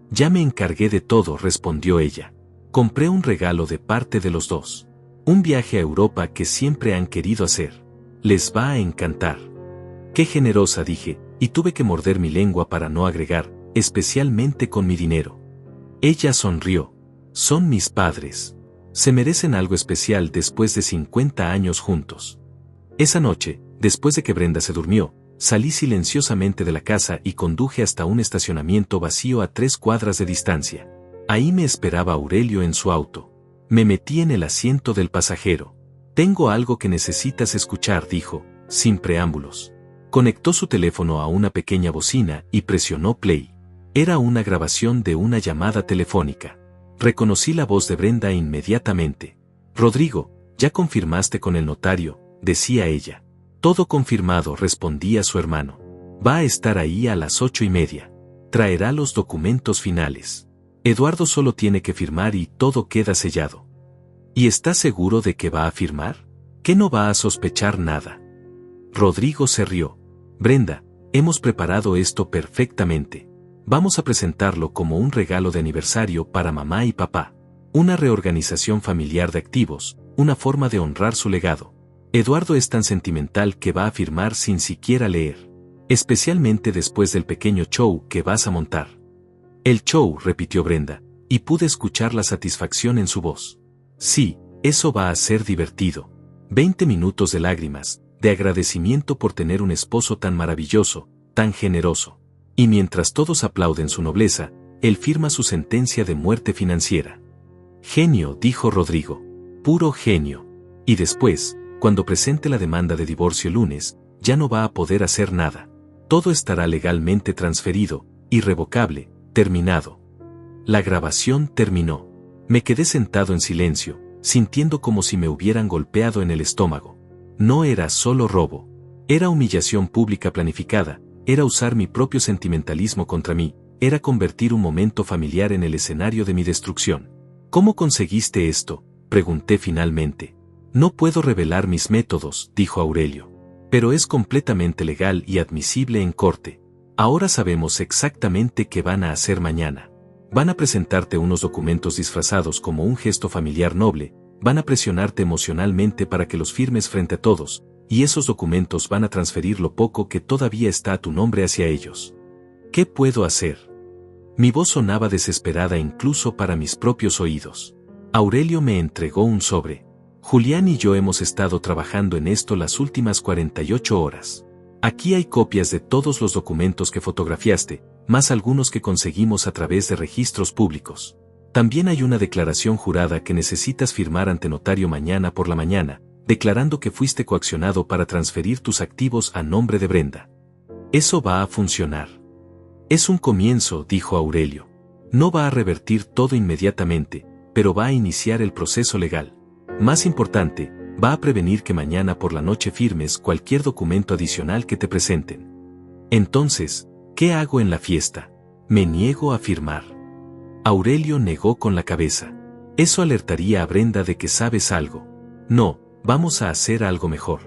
Speaker 1: Ya me encargué de todo, respondió ella. Compré un regalo de parte de los dos. Un viaje a Europa que siempre han querido hacer. Les va a encantar. Qué generosa, dije, y tuve que morder mi lengua para no agregar, especialmente con mi dinero. Ella sonrió. Son mis padres. Se merecen algo especial después de 50 años juntos. Esa noche, después de que Brenda se durmió, salí silenciosamente de la casa y conduje hasta un estacionamiento vacío a 3 cuadras de distancia. Ahí me esperaba Aurelio en su auto. Me metí en el asiento del pasajero. Tengo algo que necesitas escuchar, dijo, sin preámbulos. Conectó su teléfono a una pequeña bocina y presionó play. Era una grabación de una llamada telefónica. Reconocí la voz de Brenda inmediatamente. Rodrigo, Ya confirmaste con el notario, decía ella. Todo confirmado, respondía su hermano. Va a estar ahí a las 8:30. Traerá los documentos finales. Eduardo solo tiene que firmar y todo queda sellado. ¿Y estás seguro de que va a firmar? ¿Que no va a sospechar nada? Rodrigo se rió. Brenda, hemos preparado esto perfectamente. Vamos a presentarlo como un regalo de aniversario para mamá y papá. Una reorganización familiar de activos, una forma de honrar su legado. Eduardo es tan sentimental que va a firmar sin siquiera leer. Especialmente después del pequeño show que vas a montar. El show, repitió Brenda, y pude escuchar la satisfacción en su voz. Sí, eso va a ser divertido. 20 minutos de lágrimas, de agradecimiento por tener un esposo tan maravilloso, tan generoso. Y mientras todos aplauden su nobleza, él firma su sentencia de muerte financiera. Genio, dijo Rodrigo. Puro genio. Y después, cuando presente la demanda de divorcio el lunes, ya no va a poder hacer nada. Todo estará legalmente transferido, irrevocable, terminado. La grabación terminó. Me quedé sentado en silencio, sintiendo como si me hubieran golpeado en el estómago. No era solo robo. Era humillación pública planificada, era usar mi propio sentimentalismo contra mí, era convertir un momento familiar en el escenario de mi destrucción. ¿Cómo conseguiste esto?, pregunté finalmente. No puedo revelar mis métodos, dijo Aurelio. Pero es completamente legal y admisible en corte. Ahora sabemos exactamente qué van a hacer mañana. Van a presentarte unos documentos disfrazados como un gesto familiar noble, van a presionarte emocionalmente para que los firmes frente a todos, y esos documentos van a transferir lo poco que todavía está a tu nombre hacia ellos. ¿Qué puedo hacer? Mi voz sonaba desesperada incluso para mis propios oídos. Aurelio me entregó un sobre. Julián y yo hemos estado trabajando en esto las últimas 48 horas. Aquí hay copias de todos los documentos que fotografiaste, más algunos que conseguimos a través de registros públicos. También hay una declaración jurada que necesitas firmar ante notario mañana por la mañana, declarando que fuiste coaccionado para transferir tus activos a nombre de Brenda. Eso va a funcionar. Es un comienzo, dijo Aurelio. No va a revertir todo inmediatamente, pero va a iniciar el proceso legal. Más importante, va a prevenir que mañana por la noche firmes cualquier documento adicional que te presenten. Entonces, ¿qué hago en la fiesta? Me niego a firmar. Aurelio negó con la cabeza. Eso alertaría a Brenda de que sabes algo. No, vamos a hacer algo mejor.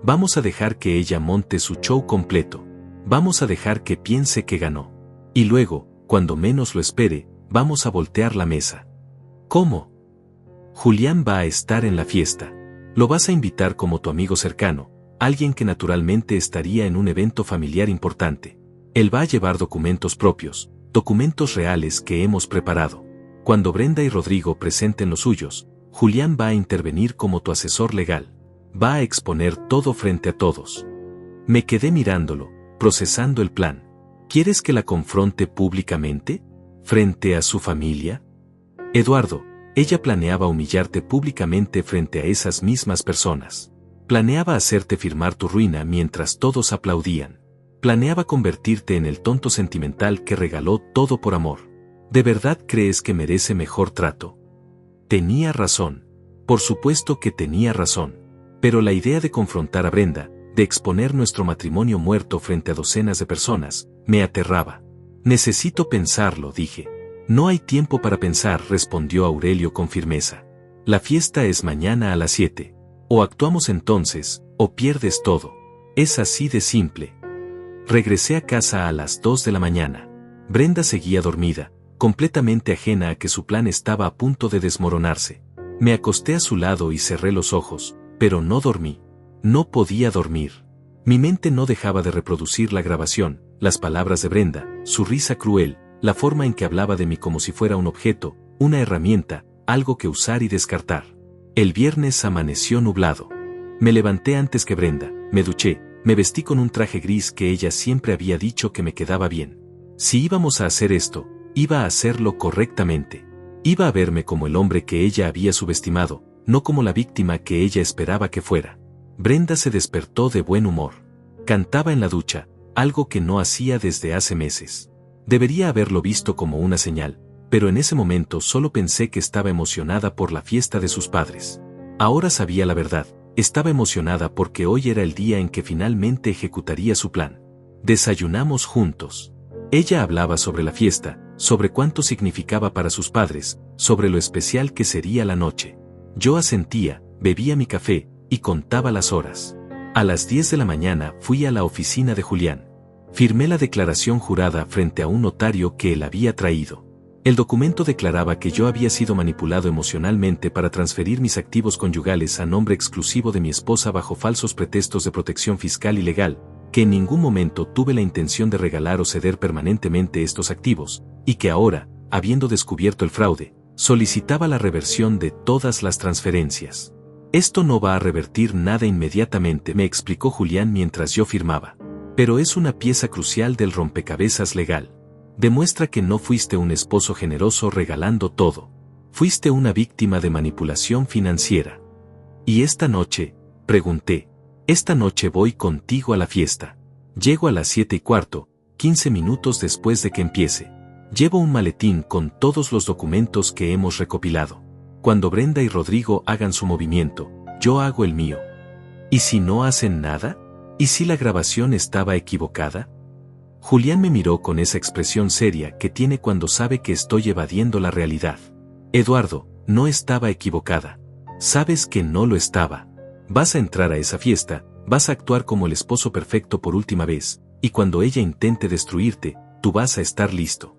Speaker 1: Vamos a dejar que ella monte su show completo. Vamos a dejar que piense que ganó. Y luego, cuando menos lo espere, vamos a voltear la mesa. ¿Cómo? Julián va a estar en la fiesta. Lo vas a invitar como tu amigo cercano, alguien que naturalmente estaría en un evento familiar importante. Él va a llevar documentos propios, documentos reales que hemos preparado. Cuando Brenda y Rodrigo presenten los suyos, Julián va a intervenir como tu asesor legal. Va a exponer todo frente a todos. Me quedé mirándolo, procesando el plan. ¿Quieres que la confronte públicamente? ¿Frente a su familia? Eduardo, ella planeaba humillarte públicamente frente a esas mismas personas. Planeaba hacerte firmar tu ruina mientras todos aplaudían. Planeaba convertirte en el tonto sentimental que regaló todo por amor. ¿De verdad crees que merece mejor trato? Tenía razón. Por supuesto que tenía razón. Pero la idea de confrontar a Brenda, de exponer nuestro matrimonio muerto frente a docenas de personas, me aterraba. Necesito pensarlo, dije. No hay tiempo para pensar, respondió Aurelio con firmeza. La fiesta es mañana a las 7. O actuamos entonces, o pierdes todo. Es así de simple. Regresé a casa a las 2 de la mañana. Brenda seguía dormida, completamente ajena a que su plan estaba a punto de desmoronarse. Me acosté a su lado y cerré los ojos, pero no dormí. No podía dormir. Mi mente no dejaba de reproducir la grabación, las palabras de Brenda, su risa cruel, la forma en que hablaba de mí como si fuera un objeto, una herramienta, algo que usar y descartar. El viernes amaneció nublado. Me levanté antes que Brenda, me duché, me vestí con un traje gris que ella siempre había dicho que me quedaba bien. Si íbamos a hacer esto, iba a hacerlo correctamente. Iba a verme como el hombre que ella había subestimado, no como la víctima que ella esperaba que fuera. Brenda se despertó de buen humor. Cantaba en la ducha, algo que no hacía desde hace meses. Debería haberlo visto como una señal, pero en ese momento solo pensé que estaba emocionada por la fiesta de sus padres. Ahora sabía la verdad, estaba emocionada porque hoy era el día en que finalmente ejecutaría su plan. Desayunamos juntos. Ella hablaba sobre la fiesta, sobre cuánto significaba para sus padres, sobre lo especial que sería la noche. Yo asentía, bebía mi café, y contaba las horas. A las 10 de la mañana fui a la oficina de Julián. Firmé la declaración jurada frente a un notario que él había traído. El documento declaraba que yo había sido manipulado emocionalmente para transferir mis activos conyugales a nombre exclusivo de mi esposa bajo falsos pretextos de protección fiscal y legal, que en ningún momento tuve la intención de regalar o ceder permanentemente estos activos, y que ahora, habiendo descubierto el fraude, solicitaba la reversión de todas las transferencias. Esto no va a revertir nada inmediatamente, me explicó Julián mientras yo firmaba. Pero es una pieza crucial del rompecabezas legal. Demuestra que no fuiste un esposo generoso regalando todo. Fuiste una víctima de manipulación financiera. ¿Y esta noche? Pregunté. Esta noche voy contigo a la fiesta. Llego a las 7:15, 15 minutos después de que empiece. Llevo un maletín con todos los documentos que hemos recopilado. Cuando Brenda y Rodrigo hagan su movimiento, yo hago el mío. ¿Y si no hacen nada? ¿Y si la grabación estaba equivocada? Julián me miró con esa expresión seria que tiene cuando sabe que estoy evadiendo la realidad. Eduardo, no estaba equivocada. Sabes que no lo estaba. Vas a entrar a esa fiesta, vas a actuar como el esposo perfecto por última vez, y cuando ella intente destruirte, tú vas a estar listo.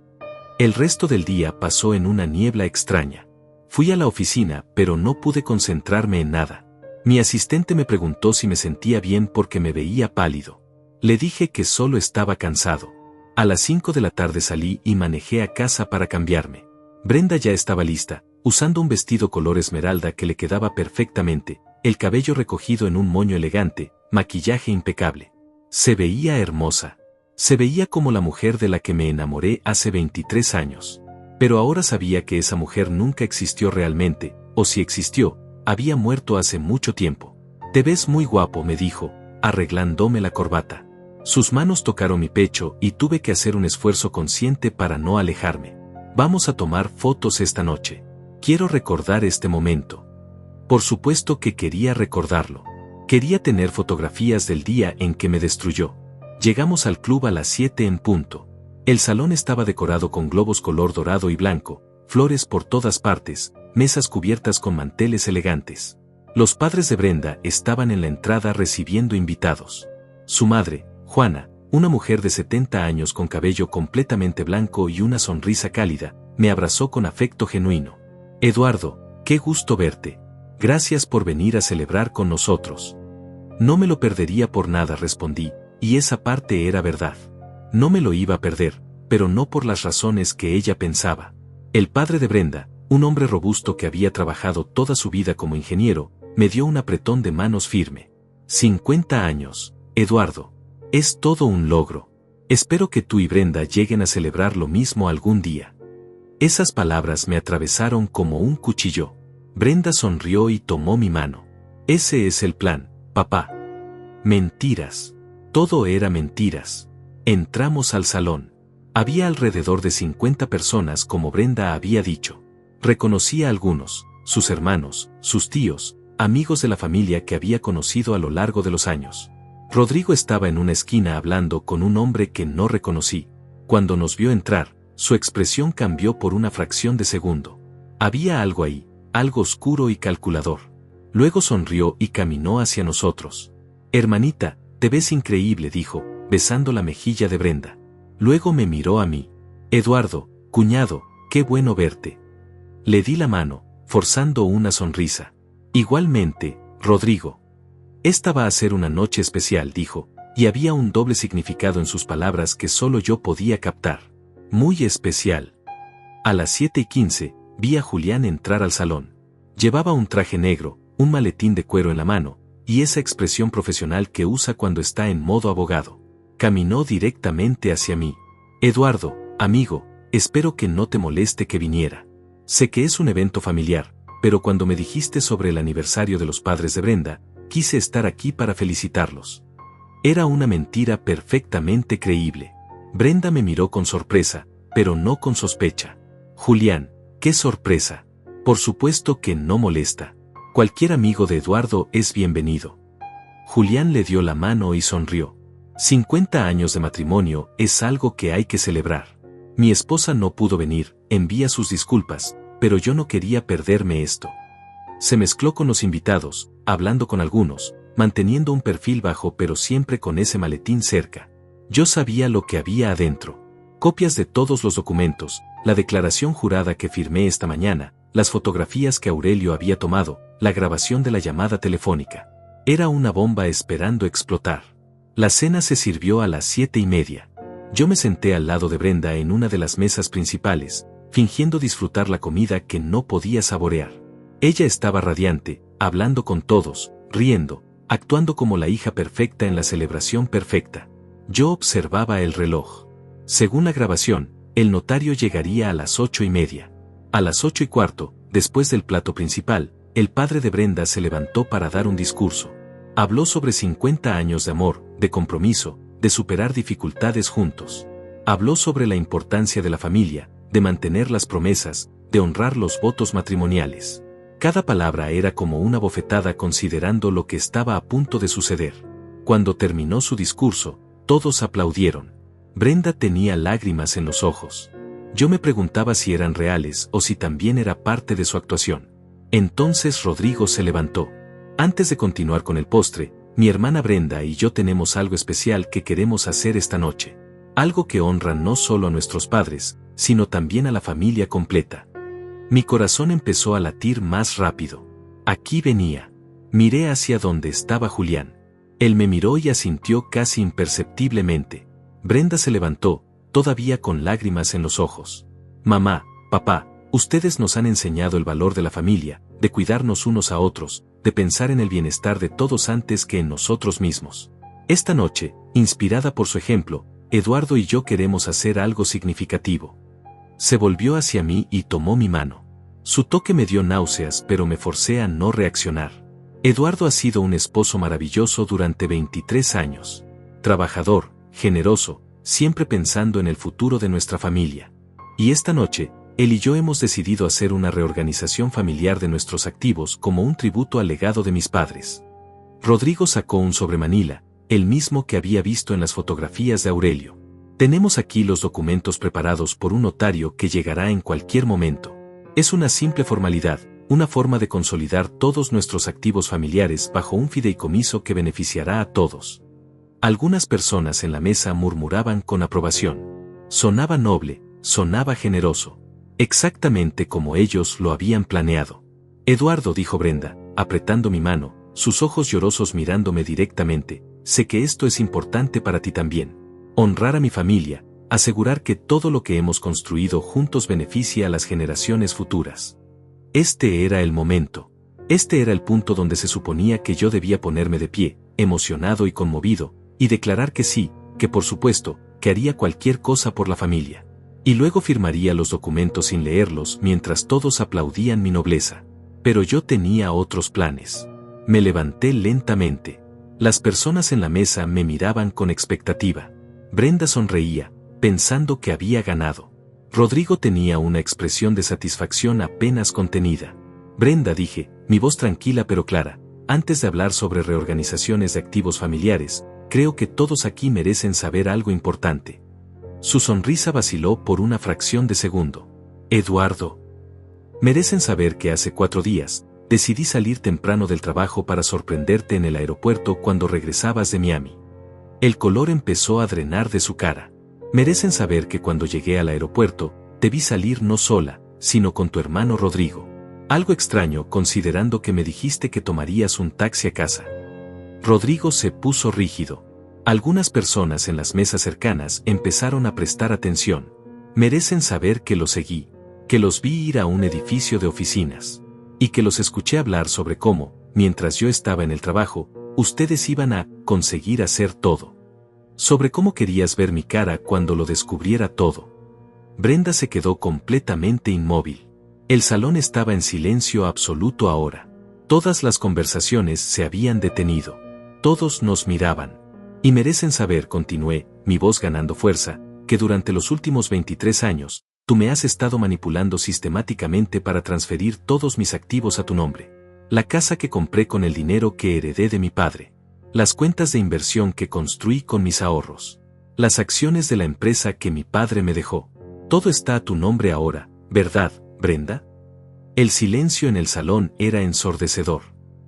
Speaker 1: El resto del día pasó en una niebla extraña. Fui a la oficina, pero no pude concentrarme en nada. Mi asistente me preguntó si me sentía bien porque me veía pálido. Le dije que solo estaba cansado. A las 5 de la tarde salí y manejé a casa para cambiarme. Brenda ya estaba lista, usando un vestido color esmeralda que le quedaba perfectamente, el cabello recogido en un moño elegante, maquillaje impecable. Se veía hermosa. Se veía como la mujer de la que me enamoré hace 23 años. Pero ahora sabía que esa mujer nunca existió realmente, o si existió, había muerto hace mucho tiempo. Te ves muy guapo, me dijo, arreglándome la corbata. Sus manos tocaron mi pecho y tuve que hacer un esfuerzo consciente para no alejarme. Vamos a tomar fotos esta noche. Quiero recordar este momento. Por supuesto que quería recordarlo. Quería tener fotografías del día en que me destruyó. Llegamos al club a las 7 en punto. El salón estaba decorado con globos color dorado y blanco, flores por todas partes, mesas cubiertas con manteles elegantes. Los padres de Brenda estaban en la entrada recibiendo invitados. Su madre, Juana, una mujer de 70 años con cabello completamente blanco y una sonrisa cálida, me abrazó con afecto genuino. Eduardo, qué gusto verte. Gracias por venir a celebrar con nosotros. No me lo perdería por nada, respondí, y esa parte era verdad. No me lo iba a perder, pero no por las razones que ella pensaba. El padre de Brenda, un hombre robusto que había trabajado toda su vida como ingeniero, me dio un apretón de manos firme. 50 años, Eduardo. Es todo un logro. Espero que tú y Brenda lleguen a celebrar lo mismo algún día. Esas palabras me atravesaron como un cuchillo. Brenda sonrió y tomó mi mano. Ese es el plan, papá. Mentiras. Todo era mentiras. Entramos al salón. Había alrededor de 50 personas como Brenda había dicho. Reconocí a algunos, sus hermanos, sus tíos, amigos de la familia que había conocido a lo largo de los años. Rodrigo estaba en una esquina hablando con un hombre que no reconocí. Cuando nos vio entrar, su expresión cambió por una fracción de segundo. Había algo ahí, algo oscuro y calculador. Luego sonrió y caminó hacia nosotros. Hermanita, te ves increíble, dijo, besando la mejilla de Brenda. Luego me miró a mí. Eduardo, cuñado, qué bueno verte. Le di la mano, forzando una sonrisa. Igualmente, Rodrigo. Esta va a ser una noche especial, dijo, y había un doble significado en sus palabras que solo yo podía captar. Muy especial. A las 7:15, vi a Julián entrar al salón. Llevaba un traje negro, un maletín de cuero en la mano, y esa expresión profesional que usa cuando está en modo abogado. Caminó directamente hacia mí. Eduardo, amigo, espero que no te moleste que viniera. Sé que es un evento familiar, pero cuando me dijiste sobre el aniversario de los padres de Brenda, quise estar aquí para felicitarlos. Era una mentira perfectamente creíble. Brenda me miró con sorpresa, pero no con sospecha. Julián, qué sorpresa. Por supuesto que no molesta. Cualquier amigo de Eduardo es bienvenido. Julián le dio la mano y sonrió. 50 años de matrimonio es algo que hay que celebrar. Mi esposa no pudo venir, envía sus disculpas, pero yo no quería perderme esto. Se mezcló con los invitados, hablando con algunos, manteniendo un perfil bajo pero siempre con ese maletín cerca. Yo sabía lo que había adentro. Copias de todos los documentos, la declaración jurada que firmé esta mañana, las fotografías que Aurelio había tomado, la grabación de la llamada telefónica. Era una bomba esperando explotar. La cena se sirvió a las 7:30. Yo me senté al lado de Brenda en una de las mesas principales, fingiendo disfrutar la comida que no podía saborear. Ella estaba radiante, hablando con todos, riendo, actuando como la hija perfecta en la celebración perfecta. Yo observaba el reloj. Según la grabación, el notario llegaría a las 8:30. A las 8:15, después del plato principal, el padre de Brenda se levantó para dar un discurso. Habló sobre 50 años de amor, de compromiso, de superar dificultades juntos. Habló sobre la importancia de la familia, de mantener las promesas, de honrar los votos matrimoniales. Cada palabra era como una bofetada considerando lo que estaba a punto de suceder. Cuando terminó su discurso, todos aplaudieron. Brenda tenía lágrimas en los ojos. Yo me preguntaba si eran reales o si también era parte de su actuación. Entonces Rodrigo se levantó. Antes de continuar con el postre, mi hermana Brenda y yo tenemos algo especial que queremos hacer esta noche. Algo que honra no solo a nuestros padres, sino también a la familia completa. Mi corazón empezó a latir más rápido. Aquí venía. Miré hacia donde estaba Julián. Él me miró y asintió casi imperceptiblemente. Brenda se levantó, todavía con lágrimas en los ojos. Mamá, papá, ustedes nos han enseñado el valor de la familia, de cuidarnos unos a otros, de pensar en el bienestar de todos antes que en nosotros mismos. Esta noche, inspirada por su ejemplo, Eduardo y yo queremos hacer algo significativo. Se volvió hacia mí y tomó mi mano. Su toque me dio náuseas, pero me forcé a no reaccionar. Eduardo ha sido un esposo maravilloso durante 23 años. Trabajador, generoso, siempre pensando en el futuro de nuestra familia. Y esta noche, él y yo hemos decidido hacer una reorganización familiar de nuestros activos como un tributo al legado de mis padres. Rodrigo sacó un sobre manila, el mismo que había visto en las fotografías de Aurelio. Tenemos aquí los documentos preparados por un notario que llegará en cualquier momento. Es una simple formalidad, una forma de consolidar todos nuestros activos familiares bajo un fideicomiso que beneficiará a todos. Algunas personas en la mesa murmuraban con aprobación. Sonaba noble, sonaba generoso. Exactamente como ellos lo habían planeado. Eduardo, dijo Brenda, apretando mi mano, sus ojos llorosos mirándome directamente, sé que esto es importante para ti también. Honrar a mi familia, asegurar que todo lo que hemos construido juntos beneficie a las generaciones futuras. Este era el momento. Este era el punto donde se suponía que yo debía ponerme de pie, emocionado y conmovido, y declarar que sí, que por supuesto, que haría cualquier cosa por la familia. Y luego firmaría los documentos sin leerlos mientras todos aplaudían mi nobleza. Pero yo tenía otros planes. Me levanté lentamente. Las personas en la mesa me miraban con expectativa. Brenda sonreía, pensando que había ganado. Rodrigo tenía una expresión de satisfacción apenas contenida. Brenda, dije, mi voz tranquila pero clara, antes de hablar sobre reorganizaciones de activos familiares, creo que todos aquí merecen saber algo importante. Su sonrisa vaciló por una fracción de segundo. Eduardo. Merecen saber que hace 4 días, decidí salir temprano del trabajo para sorprenderte en el aeropuerto cuando regresabas de Miami. El color empezó a drenar de su cara. Merecen saber que cuando llegué al aeropuerto, te vi salir no sola, sino con tu hermano Rodrigo. Algo extraño considerando que me dijiste que tomarías un taxi a casa. Rodrigo se puso rígido. Algunas personas en las mesas cercanas empezaron a prestar atención. Merecen saber que los seguí, que los vi ir a un edificio de oficinas, y que los escuché hablar sobre cómo, mientras yo estaba en el trabajo, ustedes iban a conseguir hacer todo. Sobre cómo querías ver mi cara cuando lo descubriera todo. Brenda se quedó completamente inmóvil. El salón estaba en silencio absoluto ahora. Todas las conversaciones se habían detenido. Todos nos miraban. Y merecen saber, continué, mi voz ganando fuerza, que durante los últimos 23 años, tú me has estado manipulando sistemáticamente para transferir todos mis activos a tu nombre. La casa que compré con el dinero que heredé de mi padre. Las cuentas de inversión que construí con mis ahorros. Las acciones de la empresa que mi padre me dejó. Todo está a tu nombre ahora, ¿verdad, Brenda? El silencio en el salón era ensordecedor.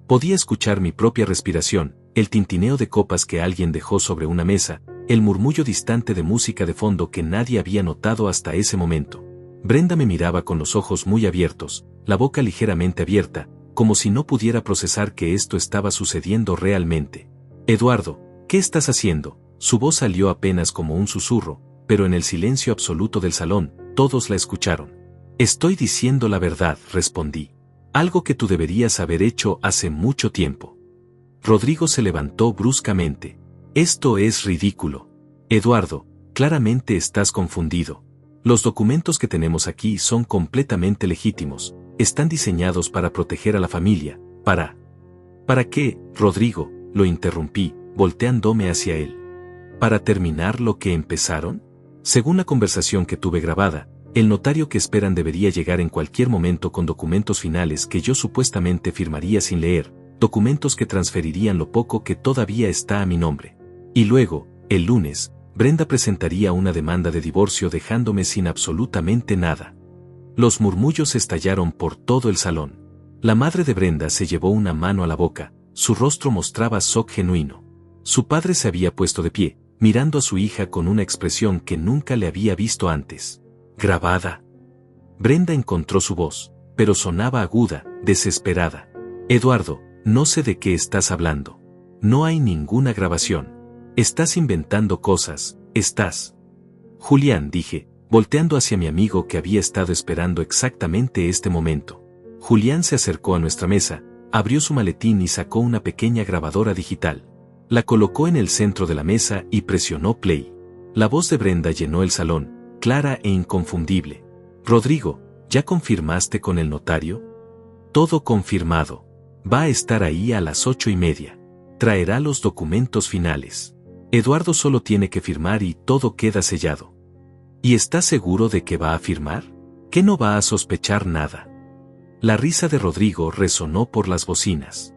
Speaker 1: Podía escuchar mi propia respiración, el tintineo de copas que alguien dejó sobre una mesa, el murmullo distante de música de fondo que nadie había notado hasta ese momento. Brenda me miraba con los ojos muy abiertos, la boca ligeramente abierta, como si no pudiera procesar que esto estaba sucediendo realmente. Eduardo, ¿qué estás haciendo? Su voz salió apenas como un susurro, pero en el silencio absoluto del salón, todos la escucharon. Estoy diciendo la verdad, respondí. Algo que tú deberías haber hecho hace mucho tiempo. Rodrigo se levantó bruscamente. Esto es ridículo. Eduardo, claramente estás confundido. Los documentos que tenemos aquí son completamente legítimos, están diseñados para proteger a la familia, ¿Para qué, Rodrigo? Lo interrumpí, volteándome hacia él. ¿Para terminar lo que empezaron? Según la conversación que tuve grabada, el notario que esperan debería llegar en cualquier momento con documentos finales que yo supuestamente firmaría sin leer, documentos que transferirían lo poco que todavía está a mi nombre. Y luego, el lunes, Brenda presentaría una demanda de divorcio dejándome sin absolutamente nada. Los murmullos estallaron por todo el salón. La madre de Brenda se llevó una mano a la boca, su rostro mostraba shock genuino. Su padre se había puesto de pie, mirando a su hija con una expresión que nunca le había visto antes. ¿Grabada? Brenda encontró su voz, pero sonaba aguda, desesperada. Eduardo, no sé de qué estás hablando. No hay ninguna grabación. Estás inventando cosas, estás. Julián, dije, volteando hacia mi amigo que había estado esperando exactamente este momento. Julián se acercó a nuestra mesa, abrió su maletín y sacó una pequeña grabadora digital. La colocó en el centro de la mesa y presionó play. La voz de Brenda llenó el salón, clara e inconfundible. Rodrigo, ¿ya confirmaste con el notario? Todo confirmado. Va a estar ahí a las 8:30. Traerá los documentos finales. Eduardo solo tiene que firmar y todo queda sellado. ¿Y estás seguro de que va a firmar? ¿Que no va a sospechar nada? La risa de Rodrigo resonó por las bocinas.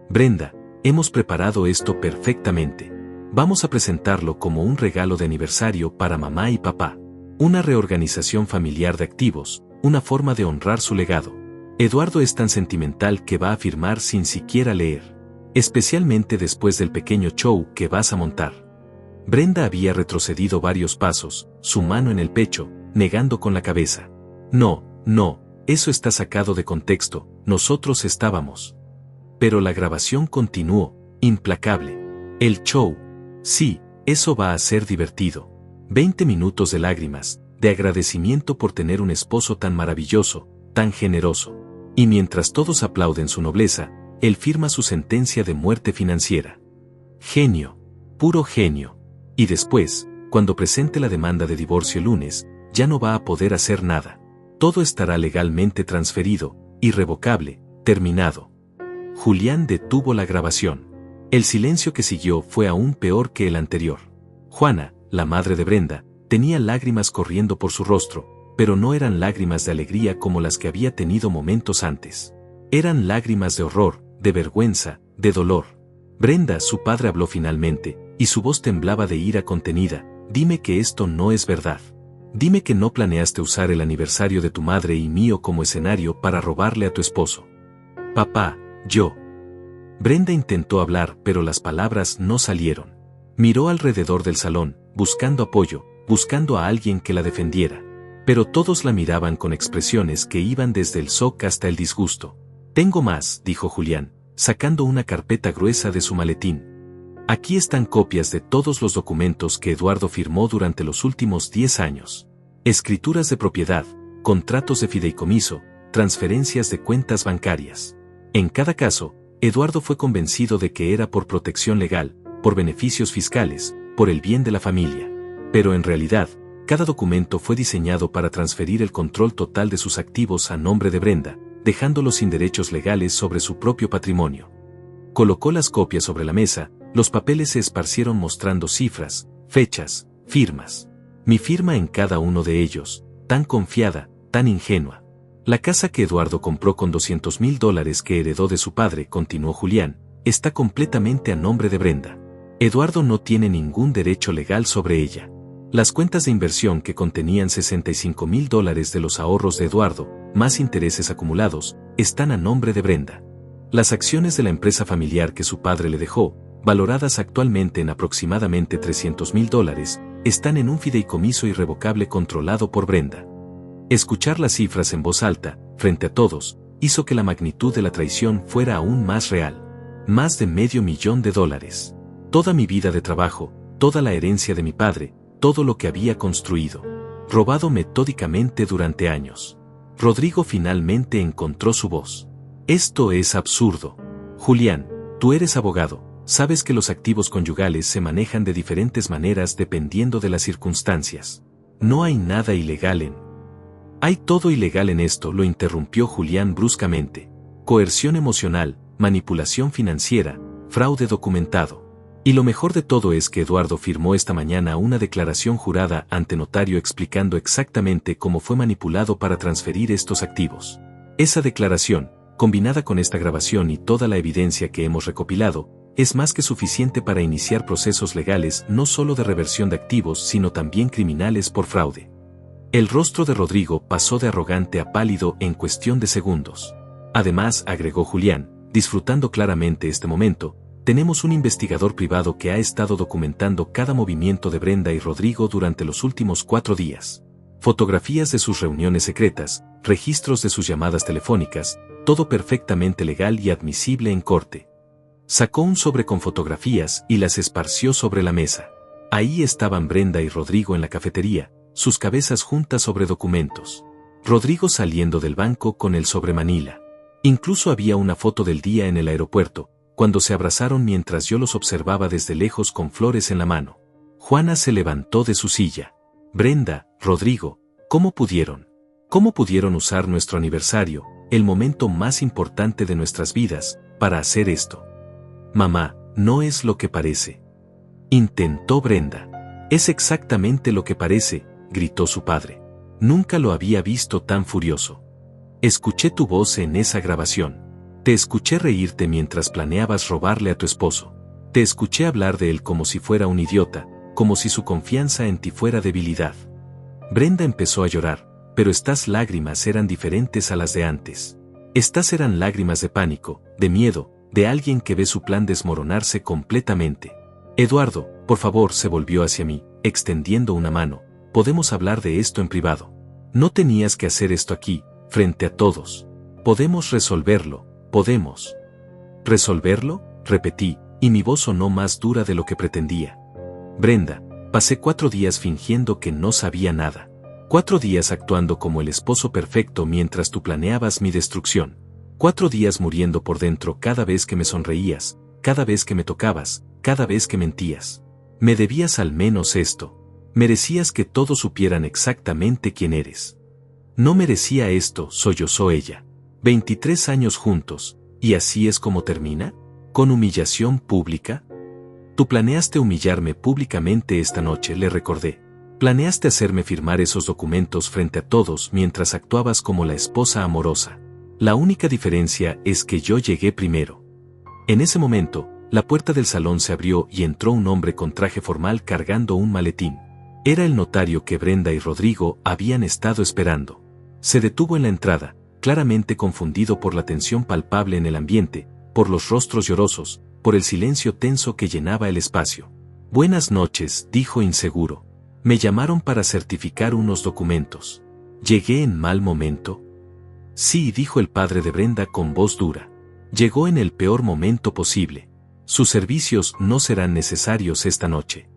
Speaker 1: Brenda, hemos preparado esto perfectamente. Vamos a presentarlo como un regalo de aniversario para mamá y papá. Una reorganización familiar de activos, una forma de honrar su legado. Eduardo es tan sentimental que va a firmar sin siquiera leer. Especialmente después del pequeño show que vas a montar. Brenda había retrocedido varios pasos, su mano en el pecho, negando con la cabeza. No, eso está sacado de contexto, nosotros estábamos. Pero la grabación continuó, implacable. El show. Sí, eso va a ser divertido. 20 minutos de lágrimas, de agradecimiento por tener un esposo tan maravilloso, tan generoso. Y mientras todos aplauden su nobleza, él firma su sentencia de muerte financiera. Genio. Puro genio. Y después, cuando presente la demanda de divorcio el lunes, ya no va a poder hacer nada. Todo estará legalmente transferido, irrevocable, terminado. Julián detuvo la grabación. El silencio que siguió fue aún peor que el anterior. Juana, la madre de Brenda, tenía lágrimas corriendo por su rostro, pero no eran lágrimas de alegría como las que había tenido momentos antes. Eran lágrimas de horror, de vergüenza, de dolor. Brenda, su padre, habló finalmente, y su voz temblaba de ira contenida. Dime que esto no es verdad. Dime que no planeaste usar el aniversario de tu madre y mío como escenario para robarle a tu esposo. Papá, yo. Brenda intentó hablar, pero las palabras no salieron. Miró alrededor del salón, buscando apoyo, buscando a alguien que la defendiera. Pero todos la miraban con expresiones que iban desde el shock hasta el disgusto. Tengo más, dijo Julián, sacando una carpeta gruesa de su maletín. Aquí están copias de todos los documentos que Eduardo firmó durante los últimos 10 años. Escrituras de propiedad, contratos de fideicomiso, transferencias de cuentas bancarias. En cada caso, Eduardo fue convencido de que era por protección legal, por beneficios fiscales, por el bien de la familia. Pero en realidad, cada documento fue diseñado para transferir el control total de sus activos a nombre de Brenda, dejándolos sin derechos legales sobre su propio patrimonio. Colocó las copias sobre la mesa, los papeles se esparcieron mostrando cifras, fechas, firmas. Mi firma en cada uno de ellos, tan confiada, tan ingenua. La casa que Eduardo compró con $200,000 que heredó de su padre, continuó Julián, está completamente a nombre de Brenda. Eduardo no tiene ningún derecho legal sobre ella. Las cuentas de inversión que contenían $65,000 de los ahorros de Eduardo, más intereses acumulados, están a nombre de Brenda. Las acciones de la empresa familiar que su padre le dejó, valoradas actualmente en aproximadamente $300,000, están en un fideicomiso irrevocable controlado por Brenda. Escuchar las cifras en voz alta, frente a todos, hizo que la magnitud de la traición fuera aún más real. Más de $500,000. Toda mi vida de trabajo, toda la herencia de mi padre, todo lo que había construido. Robado metódicamente durante años. Rodrigo finalmente encontró su voz. Esto es absurdo. Julián, tú eres abogado, sabes que los activos conyugales se manejan de diferentes maneras dependiendo de las circunstancias. No hay nada ilegal en... Hay todo ilegal en esto, lo interrumpió Julián bruscamente. Coerción emocional, manipulación financiera, fraude documentado. Y lo mejor de todo es que Eduardo firmó esta mañana una declaración jurada ante notario explicando exactamente cómo fue manipulado para transferir estos activos. Esa declaración, combinada con esta grabación y toda la evidencia que hemos recopilado, es más que suficiente para iniciar procesos legales no solo de reversión de activos sino también criminales por fraude. El rostro de Rodrigo pasó de arrogante a pálido en cuestión de segundos. Además, agregó Julián, disfrutando claramente este momento, tenemos un investigador privado que ha estado documentando cada movimiento de Brenda y Rodrigo durante los últimos 4 días. Fotografías de sus reuniones secretas, registros de sus llamadas telefónicas, todo perfectamente legal y admisible en corte. Sacó un sobre con fotografías y las esparció sobre la mesa. Ahí estaban Brenda y Rodrigo en la cafetería, sus cabezas juntas sobre documentos. Rodrigo saliendo del banco con el sobre Manila. Incluso había una foto del día en el aeropuerto, cuando se abrazaron mientras yo los observaba desde lejos con flores en la mano. Juana se levantó de su silla. Brenda, Rodrigo, ¿cómo pudieron? ¿Cómo pudieron usar nuestro aniversario, el momento más importante de nuestras vidas, para hacer esto? Mamá, no es lo que parece. Intentó Brenda. Es exactamente lo que parece, gritó su padre. Nunca lo había visto tan furioso. Escuché tu voz en esa grabación. Te escuché reírte mientras planeabas robarle a tu esposo. Te escuché hablar de él como si fuera un idiota, como si su confianza en ti fuera debilidad. Brenda empezó a llorar, pero estas lágrimas eran diferentes a las de antes. Estas eran lágrimas de pánico, de miedo, de alguien que ve su plan desmoronarse completamente. Eduardo, por favor, se volvió hacia mí, extendiendo una mano. Podemos hablar de esto en privado. No tenías que hacer esto aquí, frente a todos. Podemos resolverlo. ¿Podemos resolverlo? Repetí, y mi voz sonó más dura de lo que pretendía. Brenda, pasé 4 días fingiendo que no sabía nada. 4 días actuando como el esposo perfecto mientras tú planeabas mi destrucción. 4 días muriendo por dentro cada vez que me sonreías, cada vez que me tocabas, cada vez que mentías. Me debías al menos esto. Merecías que todos supieran exactamente quién eres. No merecía esto, sollozó ella. 23 años juntos, ¿y así es como termina? ¿Con humillación pública? Tú planeaste humillarme públicamente esta noche, le recordé. Planeaste hacerme firmar esos documentos frente a todos mientras actuabas como la esposa amorosa. La única diferencia es que yo llegué primero. En ese momento, la puerta del salón se abrió y entró un hombre con traje formal cargando un maletín. Era el notario que Brenda y Rodrigo habían estado esperando. Se detuvo en la entrada, claramente confundido por la tensión palpable en el ambiente, por los rostros llorosos, por el silencio tenso que llenaba el espacio. Buenas noches, dijo inseguro. Me llamaron para certificar unos documentos. ¿Llegué en mal momento? Sí, dijo el padre de Brenda con voz dura. Llegó en el peor momento posible. Sus servicios no serán necesarios esta noche.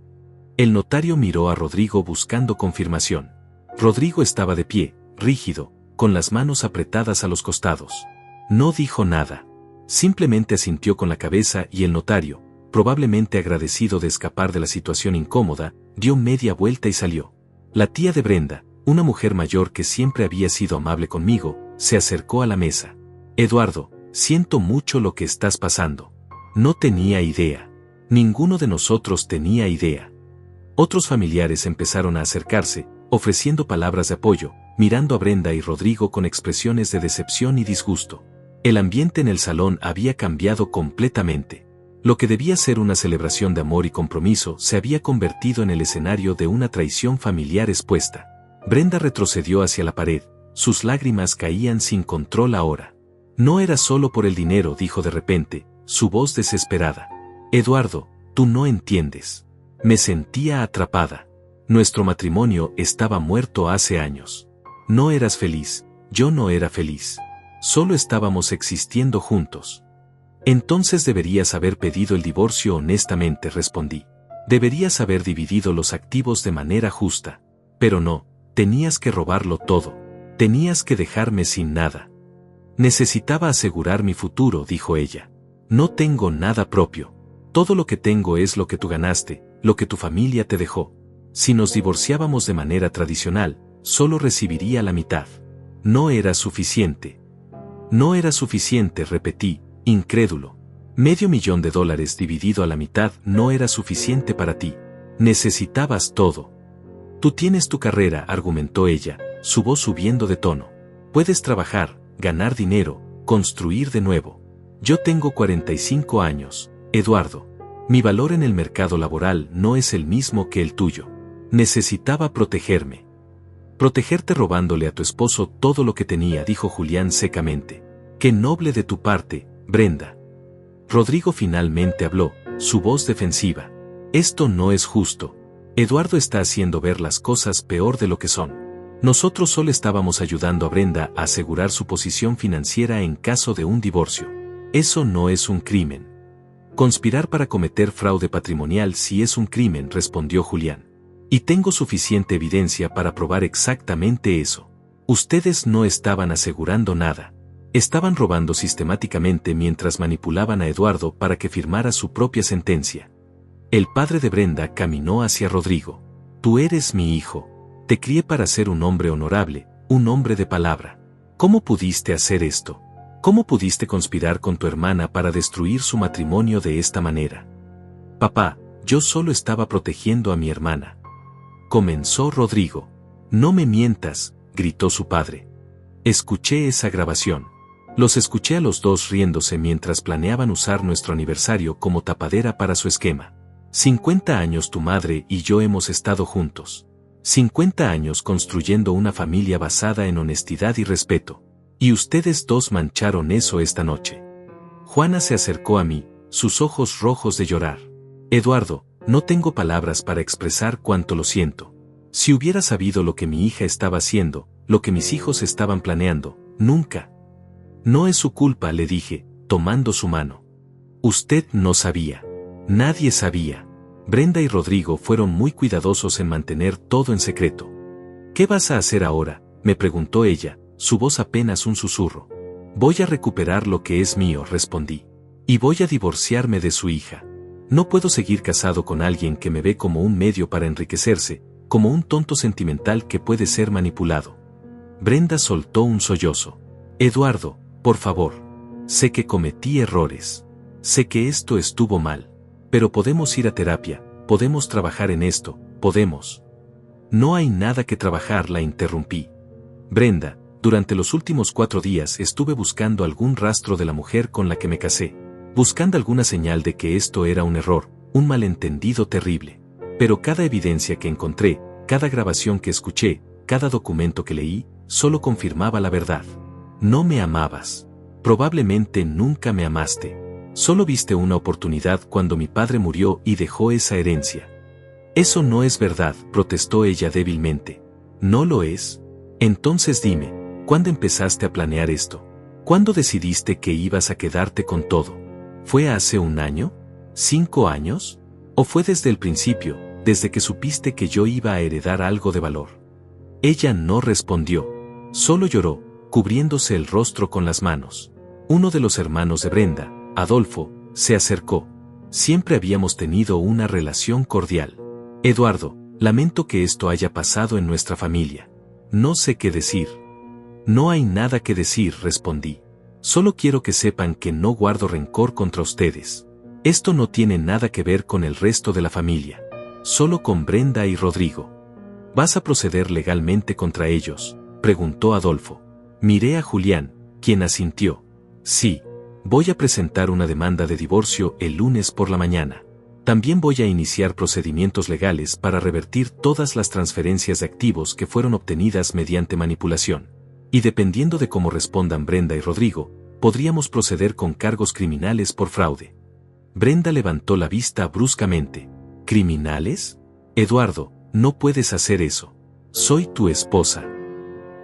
Speaker 1: El notario miró a Rodrigo buscando confirmación. Rodrigo estaba de pie, rígido, con las manos apretadas a los costados. No dijo nada. Simplemente asintió con la cabeza y el notario, probablemente agradecido de escapar de la situación incómoda, dio media vuelta y salió. La tía de Brenda, una mujer mayor que siempre había sido amable conmigo, se acercó a la mesa. Eduardo, siento mucho lo que estás pasando. No tenía idea. Ninguno de nosotros tenía idea. Otros familiares empezaron a acercarse, ofreciendo palabras de apoyo, mirando a Brenda y Rodrigo con expresiones de decepción y disgusto. El ambiente en el salón había cambiado completamente. Lo que debía ser una celebración de amor y compromiso se había convertido en el escenario de una traición familiar expuesta. Brenda retrocedió hacia la pared, sus lágrimas caían sin control ahora. No era solo por el dinero, dijo de repente, su voz desesperada. Eduardo, tú no entiendes. Me sentía atrapada. Nuestro matrimonio estaba muerto hace años. No eras feliz, yo no era feliz. Solo estábamos existiendo juntos. Entonces deberías haber pedido el divorcio honestamente, respondí. Deberías haber dividido los activos de manera justa. Pero no, tenías que robarlo todo. Tenías que dejarme sin nada. Necesitaba asegurar mi futuro, dijo ella. No tengo nada propio. Todo lo que tengo es lo que tú ganaste, lo que tu familia te dejó. Si nos divorciábamos de manera tradicional, solo recibiría la mitad. No era suficiente. No era suficiente, repetí, incrédulo. $500,000 dividido a la mitad no era suficiente para ti. Necesitabas todo. Tú tienes tu carrera, argumentó ella, su voz subiendo de tono. Puedes trabajar, ganar dinero, construir de nuevo. Yo tengo 45 años, Eduardo. Mi valor en el mercado laboral no es el mismo que el tuyo. Necesitaba protegerme. Protegerte robándole a tu esposo todo lo que tenía, dijo Julián secamente. Qué noble de tu parte, Brenda. Rodrigo finalmente habló, su voz defensiva. Esto no es justo. Eduardo está haciendo ver las cosas peor de lo que son. Nosotros solo estábamos ayudando a Brenda a asegurar su posición financiera en caso de un divorcio. Eso no es un crimen. Conspirar para cometer fraude patrimonial sí es un crimen, respondió Julián. Y tengo suficiente evidencia para probar exactamente eso. Ustedes no estaban asegurando nada. Estaban robando sistemáticamente mientras manipulaban a Eduardo para que firmara su propia sentencia. El padre de Brenda caminó hacia Rodrigo. Tú eres mi hijo. Te crié para ser un hombre honorable, un hombre de palabra. ¿Cómo pudiste hacer esto? ¿Cómo pudiste conspirar con tu hermana para destruir su matrimonio de esta manera? Papá, yo solo estaba protegiendo a mi hermana. Comenzó Rodrigo. No me mientas, gritó su padre. Escuché esa grabación. Los escuché a los dos riéndose mientras planeaban usar nuestro aniversario como tapadera para su esquema. 50 años tu madre y yo hemos estado juntos. 50 años construyendo una familia basada en honestidad y respeto. Y ustedes dos mancharon eso esta noche. Juana se acercó a mí, sus ojos rojos de llorar. Eduardo, no tengo palabras para expresar cuánto lo siento. Si hubiera sabido lo que mi hija estaba haciendo, lo que mis hijos estaban planeando, nunca. No es su culpa, le dije, tomando su mano. Usted no sabía. Nadie sabía. Brenda y Rodrigo fueron muy cuidadosos en mantener todo en secreto. ¿Qué vas a hacer ahora?, me preguntó ella, su voz apenas un susurro. Voy a recuperar lo que es mío, respondí. Y voy a divorciarme de su hija. No puedo seguir casado con alguien que me ve como un medio para enriquecerse, como un tonto sentimental que puede ser manipulado. Brenda soltó un sollozo. Eduardo, por favor. Sé que cometí errores. Sé que esto estuvo mal. Pero podemos ir a terapia, podemos trabajar en esto, podemos. No hay nada que trabajar, la interrumpí. Brenda, durante los últimos 4 días estuve buscando algún rastro de la mujer con la que me casé, buscando alguna señal de que esto era un error, un malentendido terrible. Pero cada evidencia que encontré, cada grabación que escuché, cada documento que leí, solo confirmaba la verdad. No me amabas. Probablemente nunca me amaste. Solo viste una oportunidad cuando mi padre murió y dejó esa herencia. Eso no es verdad, protestó ella débilmente. ¿No lo es? Entonces dime, ¿cuándo empezaste a planear esto? ¿Cuándo decidiste que ibas a quedarte con todo? ¿Fue hace 1 año? ¿5 años? ¿O fue desde el principio, desde que supiste que yo iba a heredar algo de valor? Ella no respondió. Solo lloró, cubriéndose el rostro con las manos. Uno de los hermanos de Brenda, Adolfo, se acercó. Siempre habíamos tenido una relación cordial. Eduardo, lamento que esto haya pasado en nuestra familia. No sé qué decir. No hay nada que decir, respondí. Solo quiero que sepan que no guardo rencor contra ustedes. Esto no tiene nada que ver con el resto de la familia. Solo con Brenda y Rodrigo. ¿Vas a proceder legalmente contra ellos?, preguntó Adolfo. Miré a Julián, quien asintió. Sí. Voy a presentar una demanda de divorcio el lunes por la mañana. También voy a iniciar procedimientos legales para revertir todas las transferencias de activos que fueron obtenidas mediante manipulación. Y dependiendo de cómo respondan Brenda y Rodrigo, podríamos proceder con cargos criminales por fraude. Brenda levantó la vista bruscamente. ¿Criminales? Eduardo, no puedes hacer eso. Soy tu esposa.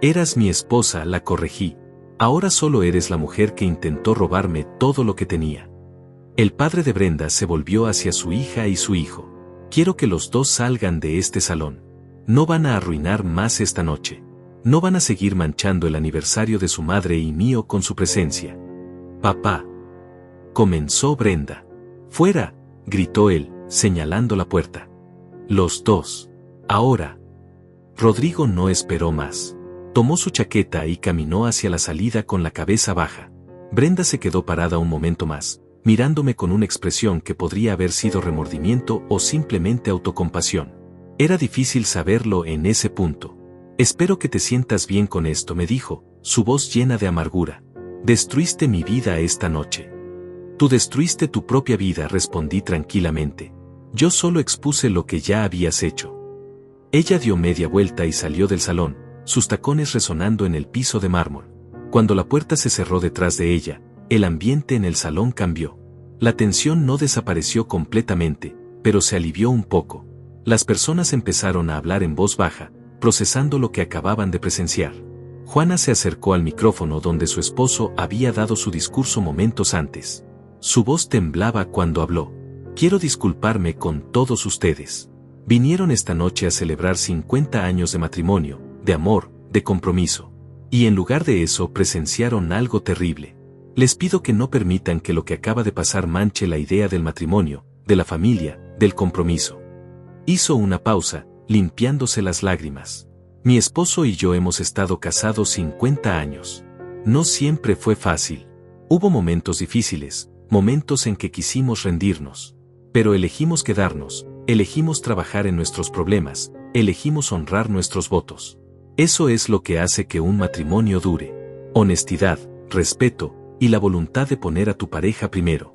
Speaker 1: Eras mi esposa, la corregí. Ahora solo eres la mujer que intentó robarme todo lo que tenía. El padre de Brenda se volvió hacia su hija y su hijo. Quiero que los dos salgan de este salón. No van a arruinar más esta noche. No van a seguir manchando el aniversario de su madre y mío con su presencia. Papá. Comenzó Brenda. Fuera, gritó él, señalando la puerta. Los dos. Ahora. Rodrigo no esperó más. Tomó su chaqueta y caminó hacia la salida con la cabeza baja. Brenda se quedó parada un momento más, mirándome con una expresión que podría haber sido remordimiento o simplemente autocompasión. Era difícil saberlo en ese punto. Espero que te sientas bien con esto, me dijo, su voz llena de amargura. Destruiste mi vida esta noche. Tú destruiste tu propia vida, respondí tranquilamente. Yo solo expuse lo que ya habías hecho. Ella dio media vuelta y salió del salón, sus tacones resonando en el piso de mármol. Cuando la puerta se cerró detrás de ella, el ambiente en el salón cambió. La tensión no desapareció completamente, pero se alivió un poco. Las personas empezaron a hablar en voz baja, procesando lo que acababan de presenciar. Juana se acercó al micrófono donde su esposo había dado su discurso momentos antes. Su voz temblaba cuando habló. Quiero disculparme con todos ustedes. Vinieron esta noche a celebrar 50 años de matrimonio, de amor, de compromiso. Y en lugar de eso presenciaron algo terrible. Les pido que no permitan que lo que acaba de pasar manche la idea del matrimonio, de la familia, del compromiso. Hizo una pausa, limpiándose las lágrimas. Mi esposo y yo hemos estado casados 50 años. No siempre fue fácil. Hubo momentos difíciles, momentos en que quisimos rendirnos. Pero elegimos quedarnos, elegimos trabajar en nuestros problemas, elegimos honrar nuestros votos. Eso es lo que hace que un matrimonio dure. Honestidad, respeto, y la voluntad de poner a tu pareja primero.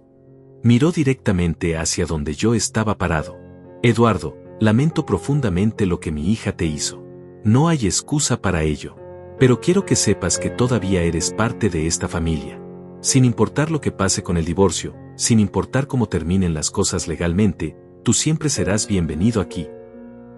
Speaker 1: Miró directamente hacia donde yo estaba parado. Eduardo, lamento profundamente lo que mi hija te hizo. No hay excusa para ello. Pero quiero que sepas que todavía eres parte de esta familia. Sin importar lo que pase con el divorcio, sin importar cómo terminen las cosas legalmente, tú siempre serás bienvenido aquí.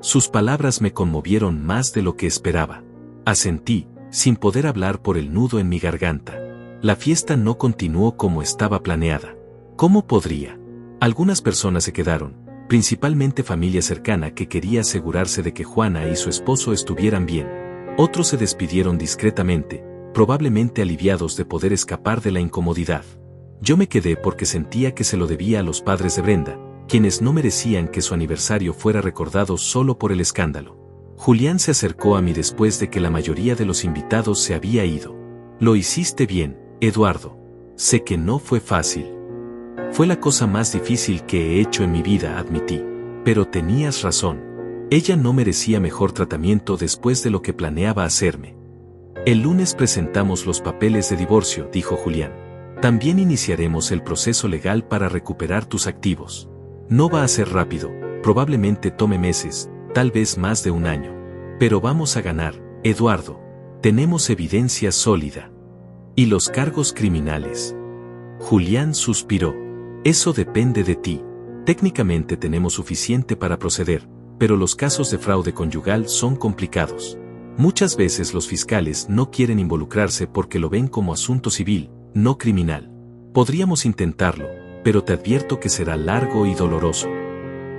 Speaker 1: Sus palabras me conmovieron más de lo que esperaba. Asentí, sin poder hablar por el nudo en mi garganta. La fiesta no continuó como estaba planeada. ¿Cómo podría? Algunas personas se quedaron, principalmente familia cercana que quería asegurarse de que Juana y su esposo estuvieran bien. Otros se despidieron discretamente, probablemente aliviados de poder escapar de la incomodidad. Yo me quedé porque sentía que se lo debía a los padres de Brenda, quienes no merecían que su aniversario fuera recordado solo por el escándalo. Julián se acercó a mí después de que la mayoría de los invitados se había ido. Lo hiciste bien, Eduardo. Sé que no fue fácil. Fue la cosa más difícil que he hecho en mi vida, admití. Pero tenías razón. Ella no merecía mejor tratamiento después de lo que planeaba hacerme. El lunes presentamos los papeles de divorcio, dijo Julián. También iniciaremos el proceso legal para recuperar tus activos. No va a ser rápido, probablemente tome meses, tal vez más de un año. Pero vamos a ganar, Eduardo. Tenemos evidencia sólida. ¿Y los cargos criminales? Julián suspiró. Eso depende de ti. Técnicamente tenemos suficiente para proceder, pero los casos de fraude conyugal son complicados. Muchas veces los fiscales no quieren involucrarse porque lo ven como asunto civil, no criminal. Podríamos intentarlo, pero te advierto que será largo y doloroso.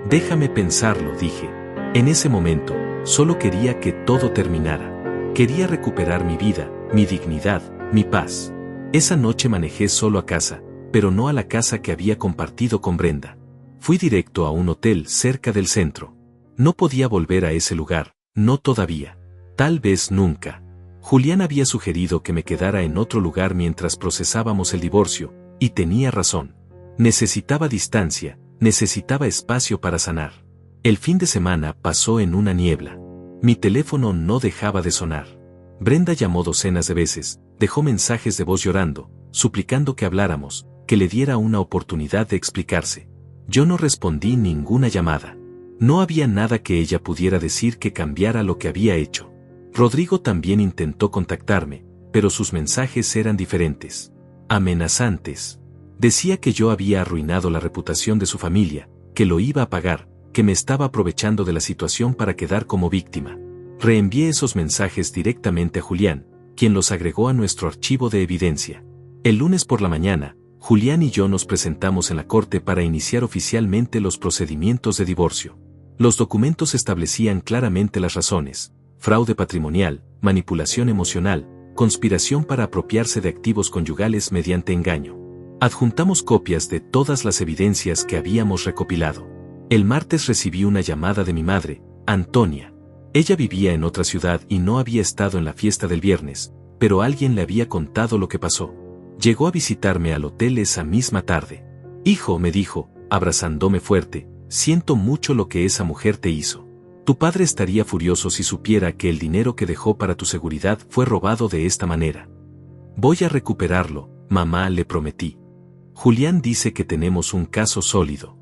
Speaker 1: Déjame pensarlo, dije. En ese momento, solo quería que todo terminara. Quería recuperar mi vida, mi dignidad, mi paz. Esa noche manejé solo a casa, pero no a la casa que había compartido con Brenda. Fui directo a un hotel cerca del centro. No podía volver a ese lugar, no todavía. Tal vez nunca. Julián había sugerido que me quedara en otro lugar mientras procesábamos el divorcio, y tenía razón. Necesitaba distancia, necesitaba espacio para sanar. El fin de semana pasó en una niebla. Mi teléfono no dejaba de sonar. Brenda llamó docenas de veces, dejó mensajes de voz llorando, suplicando que habláramos, que le diera una oportunidad de explicarse. Yo no respondí ninguna llamada. No había nada que ella pudiera decir que cambiara lo que había hecho. Rodrigo también intentó contactarme, pero sus mensajes eran diferentes. Amenazantes. Decía que yo había arruinado la reputación de su familia, que lo iba a pagar, que me estaba aprovechando de la situación para quedar como víctima. Reenvié esos mensajes directamente a Julián, quien los agregó a nuestro archivo de evidencia. El lunes por la mañana, Julián y yo nos presentamos en la corte para iniciar oficialmente los procedimientos de divorcio. Los documentos establecían claramente las razones: fraude patrimonial, manipulación emocional, conspiración para apropiarse de activos conyugales mediante engaño. Adjuntamos copias de todas las evidencias que habíamos recopilado. El martes recibí una llamada de mi madre, Antonia. Ella vivía en otra ciudad y no había estado en la fiesta del viernes, pero alguien le había contado lo que pasó. Llegó a visitarme al hotel esa misma tarde. Hijo, me dijo, abrazándome fuerte, siento mucho lo que esa mujer te hizo. Tu padre estaría furioso si supiera que el dinero que dejó para tu seguridad fue robado de esta manera. Voy a recuperarlo, mamá, le prometí. Julián dice que tenemos un caso sólido.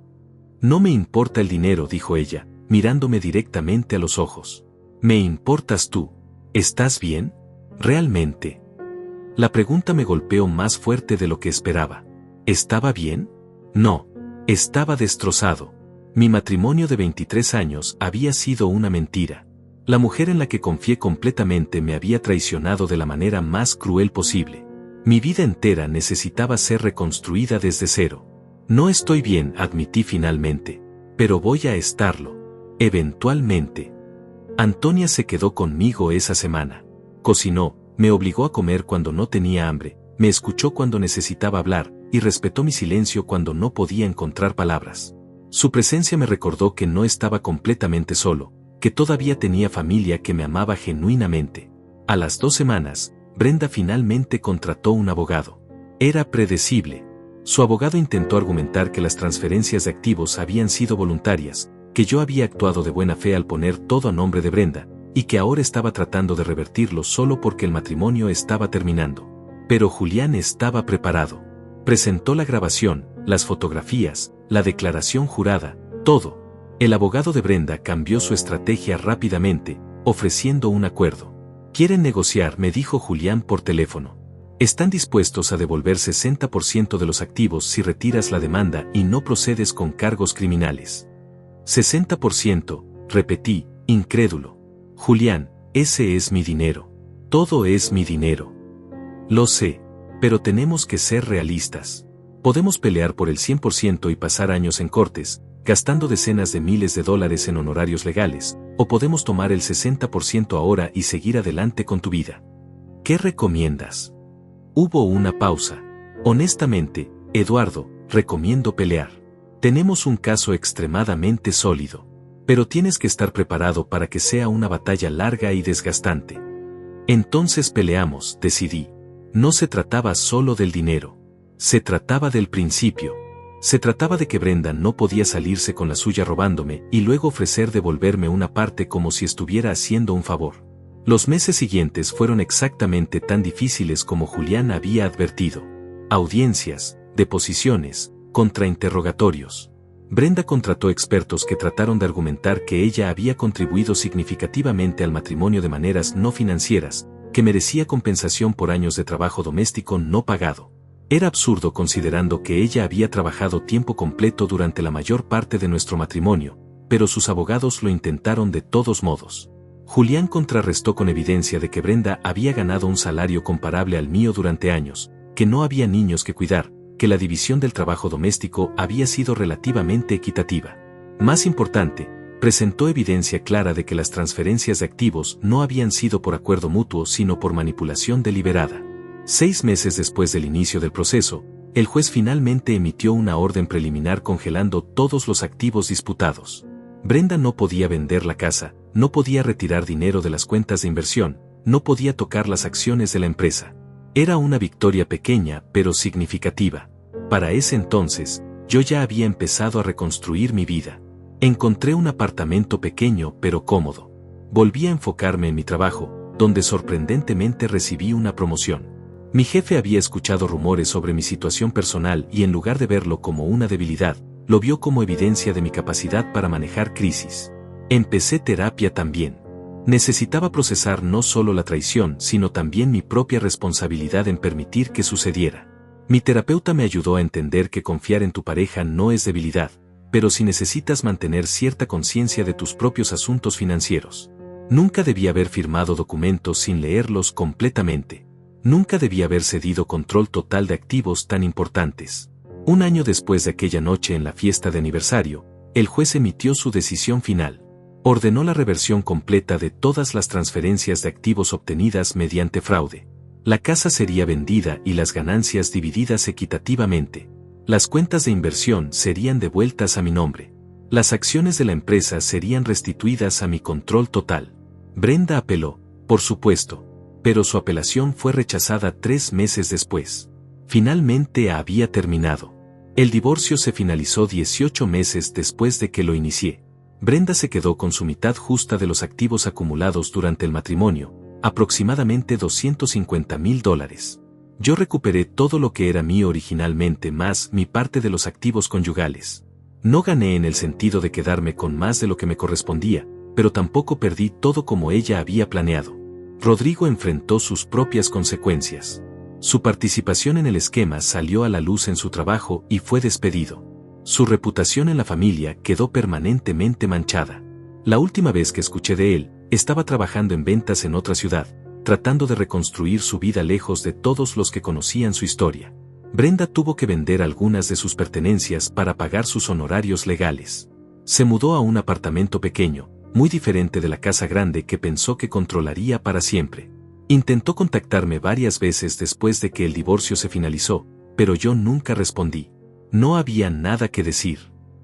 Speaker 1: No me importa el dinero, dijo ella, mirándome directamente a los ojos. Me importas tú. ¿Estás bien? ¿Realmente? La pregunta me golpeó más fuerte de lo que esperaba. ¿Estaba bien? No. Estaba destrozado. Mi matrimonio de 23 años había sido una mentira. La mujer en la que confié completamente me había traicionado de la manera más cruel posible. Mi vida entera necesitaba ser reconstruida desde cero. No estoy bien, admití finalmente. Pero voy a estarlo. Eventualmente. Antonia se quedó conmigo esa semana. Cocinó, me obligó a comer cuando no tenía hambre, me escuchó cuando necesitaba hablar, y respetó mi silencio cuando no podía encontrar palabras. Su presencia me recordó que no estaba completamente solo, que todavía tenía familia que me amaba genuinamente. A las 2 semanas, Brenda finalmente contrató un abogado. Era predecible. Su abogado intentó argumentar que las transferencias de activos habían sido voluntarias, que yo había actuado de buena fe al poner todo a nombre de Brenda, y que ahora estaba tratando de revertirlo solo porque el matrimonio estaba terminando. Pero Julián estaba preparado. Presentó la grabación, las fotografías, la declaración jurada, todo. El abogado de Brenda cambió su estrategia rápidamente, ofreciendo un acuerdo. «Quieren negociar», me dijo Julián por teléfono. «Están dispuestos a devolver 60% de los activos si retiras la demanda y no procedes con cargos criminales». 60%, repetí, incrédulo. Julián, ese es mi dinero. Todo es mi dinero. Lo sé, pero tenemos que ser realistas. Podemos pelear por el 100% y pasar años en cortes, gastando decenas de miles de dólares en honorarios legales, o podemos tomar el 60% ahora y seguir adelante con tu vida. ¿Qué recomiendas? Hubo una pausa. Honestamente, Eduardo, recomiendo pelear. Tenemos un caso extremadamente sólido. Pero tienes que estar preparado para que sea una batalla larga y desgastante. Entonces peleamos, decidí. No se trataba solo del dinero. Se trataba del principio. Se trataba de que Brenda no podía salirse con la suya robándome y luego ofrecer devolverme una parte como si estuviera haciendo un favor. Los meses siguientes fueron exactamente tan difíciles como Julián había advertido. Audiencias, deposiciones, contrainterrogatorios. Brenda contrató expertos que trataron de argumentar que ella había contribuido significativamente al matrimonio de maneras no financieras, que merecía compensación por años de trabajo doméstico no pagado. Era absurdo considerando que ella había trabajado tiempo completo durante la mayor parte de nuestro matrimonio, pero sus abogados lo intentaron de todos modos. Julián contrarrestó con evidencia de que Brenda había ganado un salario comparable al mío durante años, que no había niños que cuidar, que la división del trabajo doméstico había sido relativamente equitativa. Más importante, presentó evidencia clara de que las transferencias de activos no habían sido por acuerdo mutuo sino por manipulación deliberada. 6 meses después del inicio del proceso, el juez finalmente emitió una orden preliminar congelando todos los activos disputados. Brenda no podía vender la casa, no podía retirar dinero de las cuentas de inversión, no podía tocar las acciones de la empresa. Era una victoria pequeña pero significativa. Para ese entonces, yo ya había empezado a reconstruir mi vida. Encontré un apartamento pequeño pero cómodo. Volví a enfocarme en mi trabajo, donde sorprendentemente recibí una promoción. Mi jefe había escuchado rumores sobre mi situación personal y en lugar de verlo como una debilidad, lo vio como evidencia de mi capacidad para manejar crisis. Empecé terapia también. Necesitaba procesar no solo la traición, sino también mi propia responsabilidad en permitir que sucediera. Mi terapeuta me ayudó a entender que confiar en tu pareja no es debilidad, pero si necesitas mantener cierta conciencia de tus propios asuntos financieros. Nunca debí haber firmado documentos sin leerlos completamente. Nunca debí haber cedido control total de activos tan importantes. Un año después de aquella noche en la fiesta de aniversario, el juez emitió su decisión final. Ordenó la reversión completa de todas las transferencias de activos obtenidas mediante fraude. La casa sería vendida y las ganancias divididas equitativamente. Las cuentas de inversión serían devueltas a mi nombre. Las acciones de la empresa serían restituidas a mi control total. Brenda apeló, por supuesto, pero su apelación fue rechazada 3 meses después. Finalmente había terminado. El divorcio se finalizó 18 meses después de que lo inicié. Brenda se quedó con su mitad justa de los activos acumulados durante el matrimonio, aproximadamente $250,000. Yo recuperé todo lo que era mío originalmente más mi parte de los activos conyugales. No gané en el sentido de quedarme con más de lo que me correspondía, pero tampoco perdí todo como ella había planeado. Rodrigo enfrentó sus propias consecuencias. Su participación en el esquema salió a la luz en su trabajo y fue despedido. Su reputación en la familia quedó permanentemente manchada. La última vez que escuché de él, estaba trabajando en ventas en otra ciudad, tratando de reconstruir su vida lejos de todos los que conocían su historia. Brenda tuvo que vender algunas de sus pertenencias para pagar sus honorarios legales. Se mudó a un apartamento pequeño, muy diferente de la casa grande que pensó que controlaría para siempre. Intentó contactarme varias veces después de que el divorcio se finalizó, pero yo nunca respondí. No había nada que decir.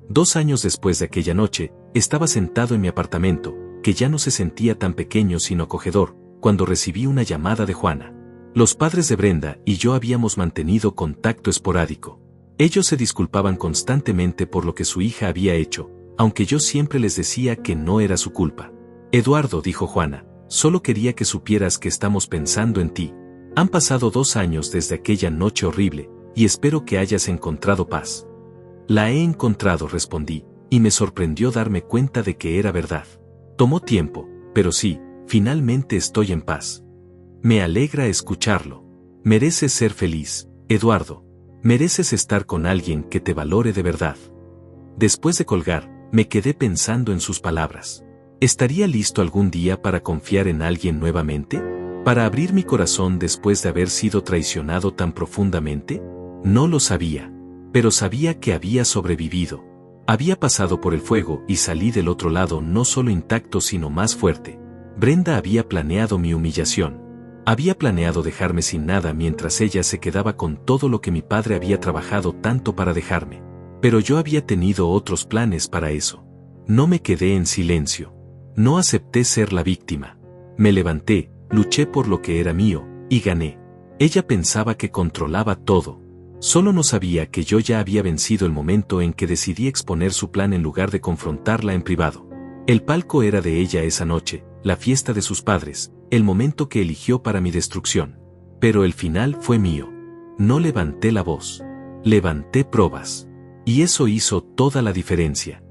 Speaker 1: 2 años después de aquella noche, estaba sentado en mi apartamento, que ya no se sentía tan pequeño sino acogedor, cuando recibí una llamada de Juana. Los padres de Brenda y yo habíamos mantenido contacto esporádico. Ellos se disculpaban constantemente por lo que su hija había hecho, aunque yo siempre les decía que no era su culpa. Eduardo, dijo Juana, solo quería que supieras que estamos pensando en ti. Han pasado 2 años desde aquella noche horrible, y espero que hayas encontrado paz. La he encontrado, respondí, y me sorprendió darme cuenta de que era verdad. Tomó tiempo, pero sí, finalmente estoy en paz. Me alegra escucharlo. Mereces ser feliz, Eduardo. Mereces estar con alguien que te valore de verdad. Después de colgar, me quedé pensando en sus palabras. ¿Estaría listo algún día para confiar en alguien nuevamente? ¿Para abrir mi corazón después de haber sido traicionado tan profundamente? No lo sabía, pero sabía que había sobrevivido. Había pasado por el fuego y salí del otro lado no solo intacto sino más fuerte. Brenda había planeado mi humillación. Había planeado dejarme sin nada mientras ella se quedaba con todo lo que mi padre había trabajado tanto para dejarme. Pero yo había tenido otros planes para eso. No me quedé en silencio. No acepté ser la víctima. Me levanté, luché por lo que era mío, y gané. Ella pensaba que controlaba todo. Solo no sabía que yo ya había vencido el momento en que decidí exponer su plan en lugar de confrontarla en privado. El palco era de ella esa noche, la fiesta de sus padres, el momento que eligió para mi destrucción. Pero el final fue mío. No levanté la voz. Levanté pruebas. Y eso hizo toda la diferencia.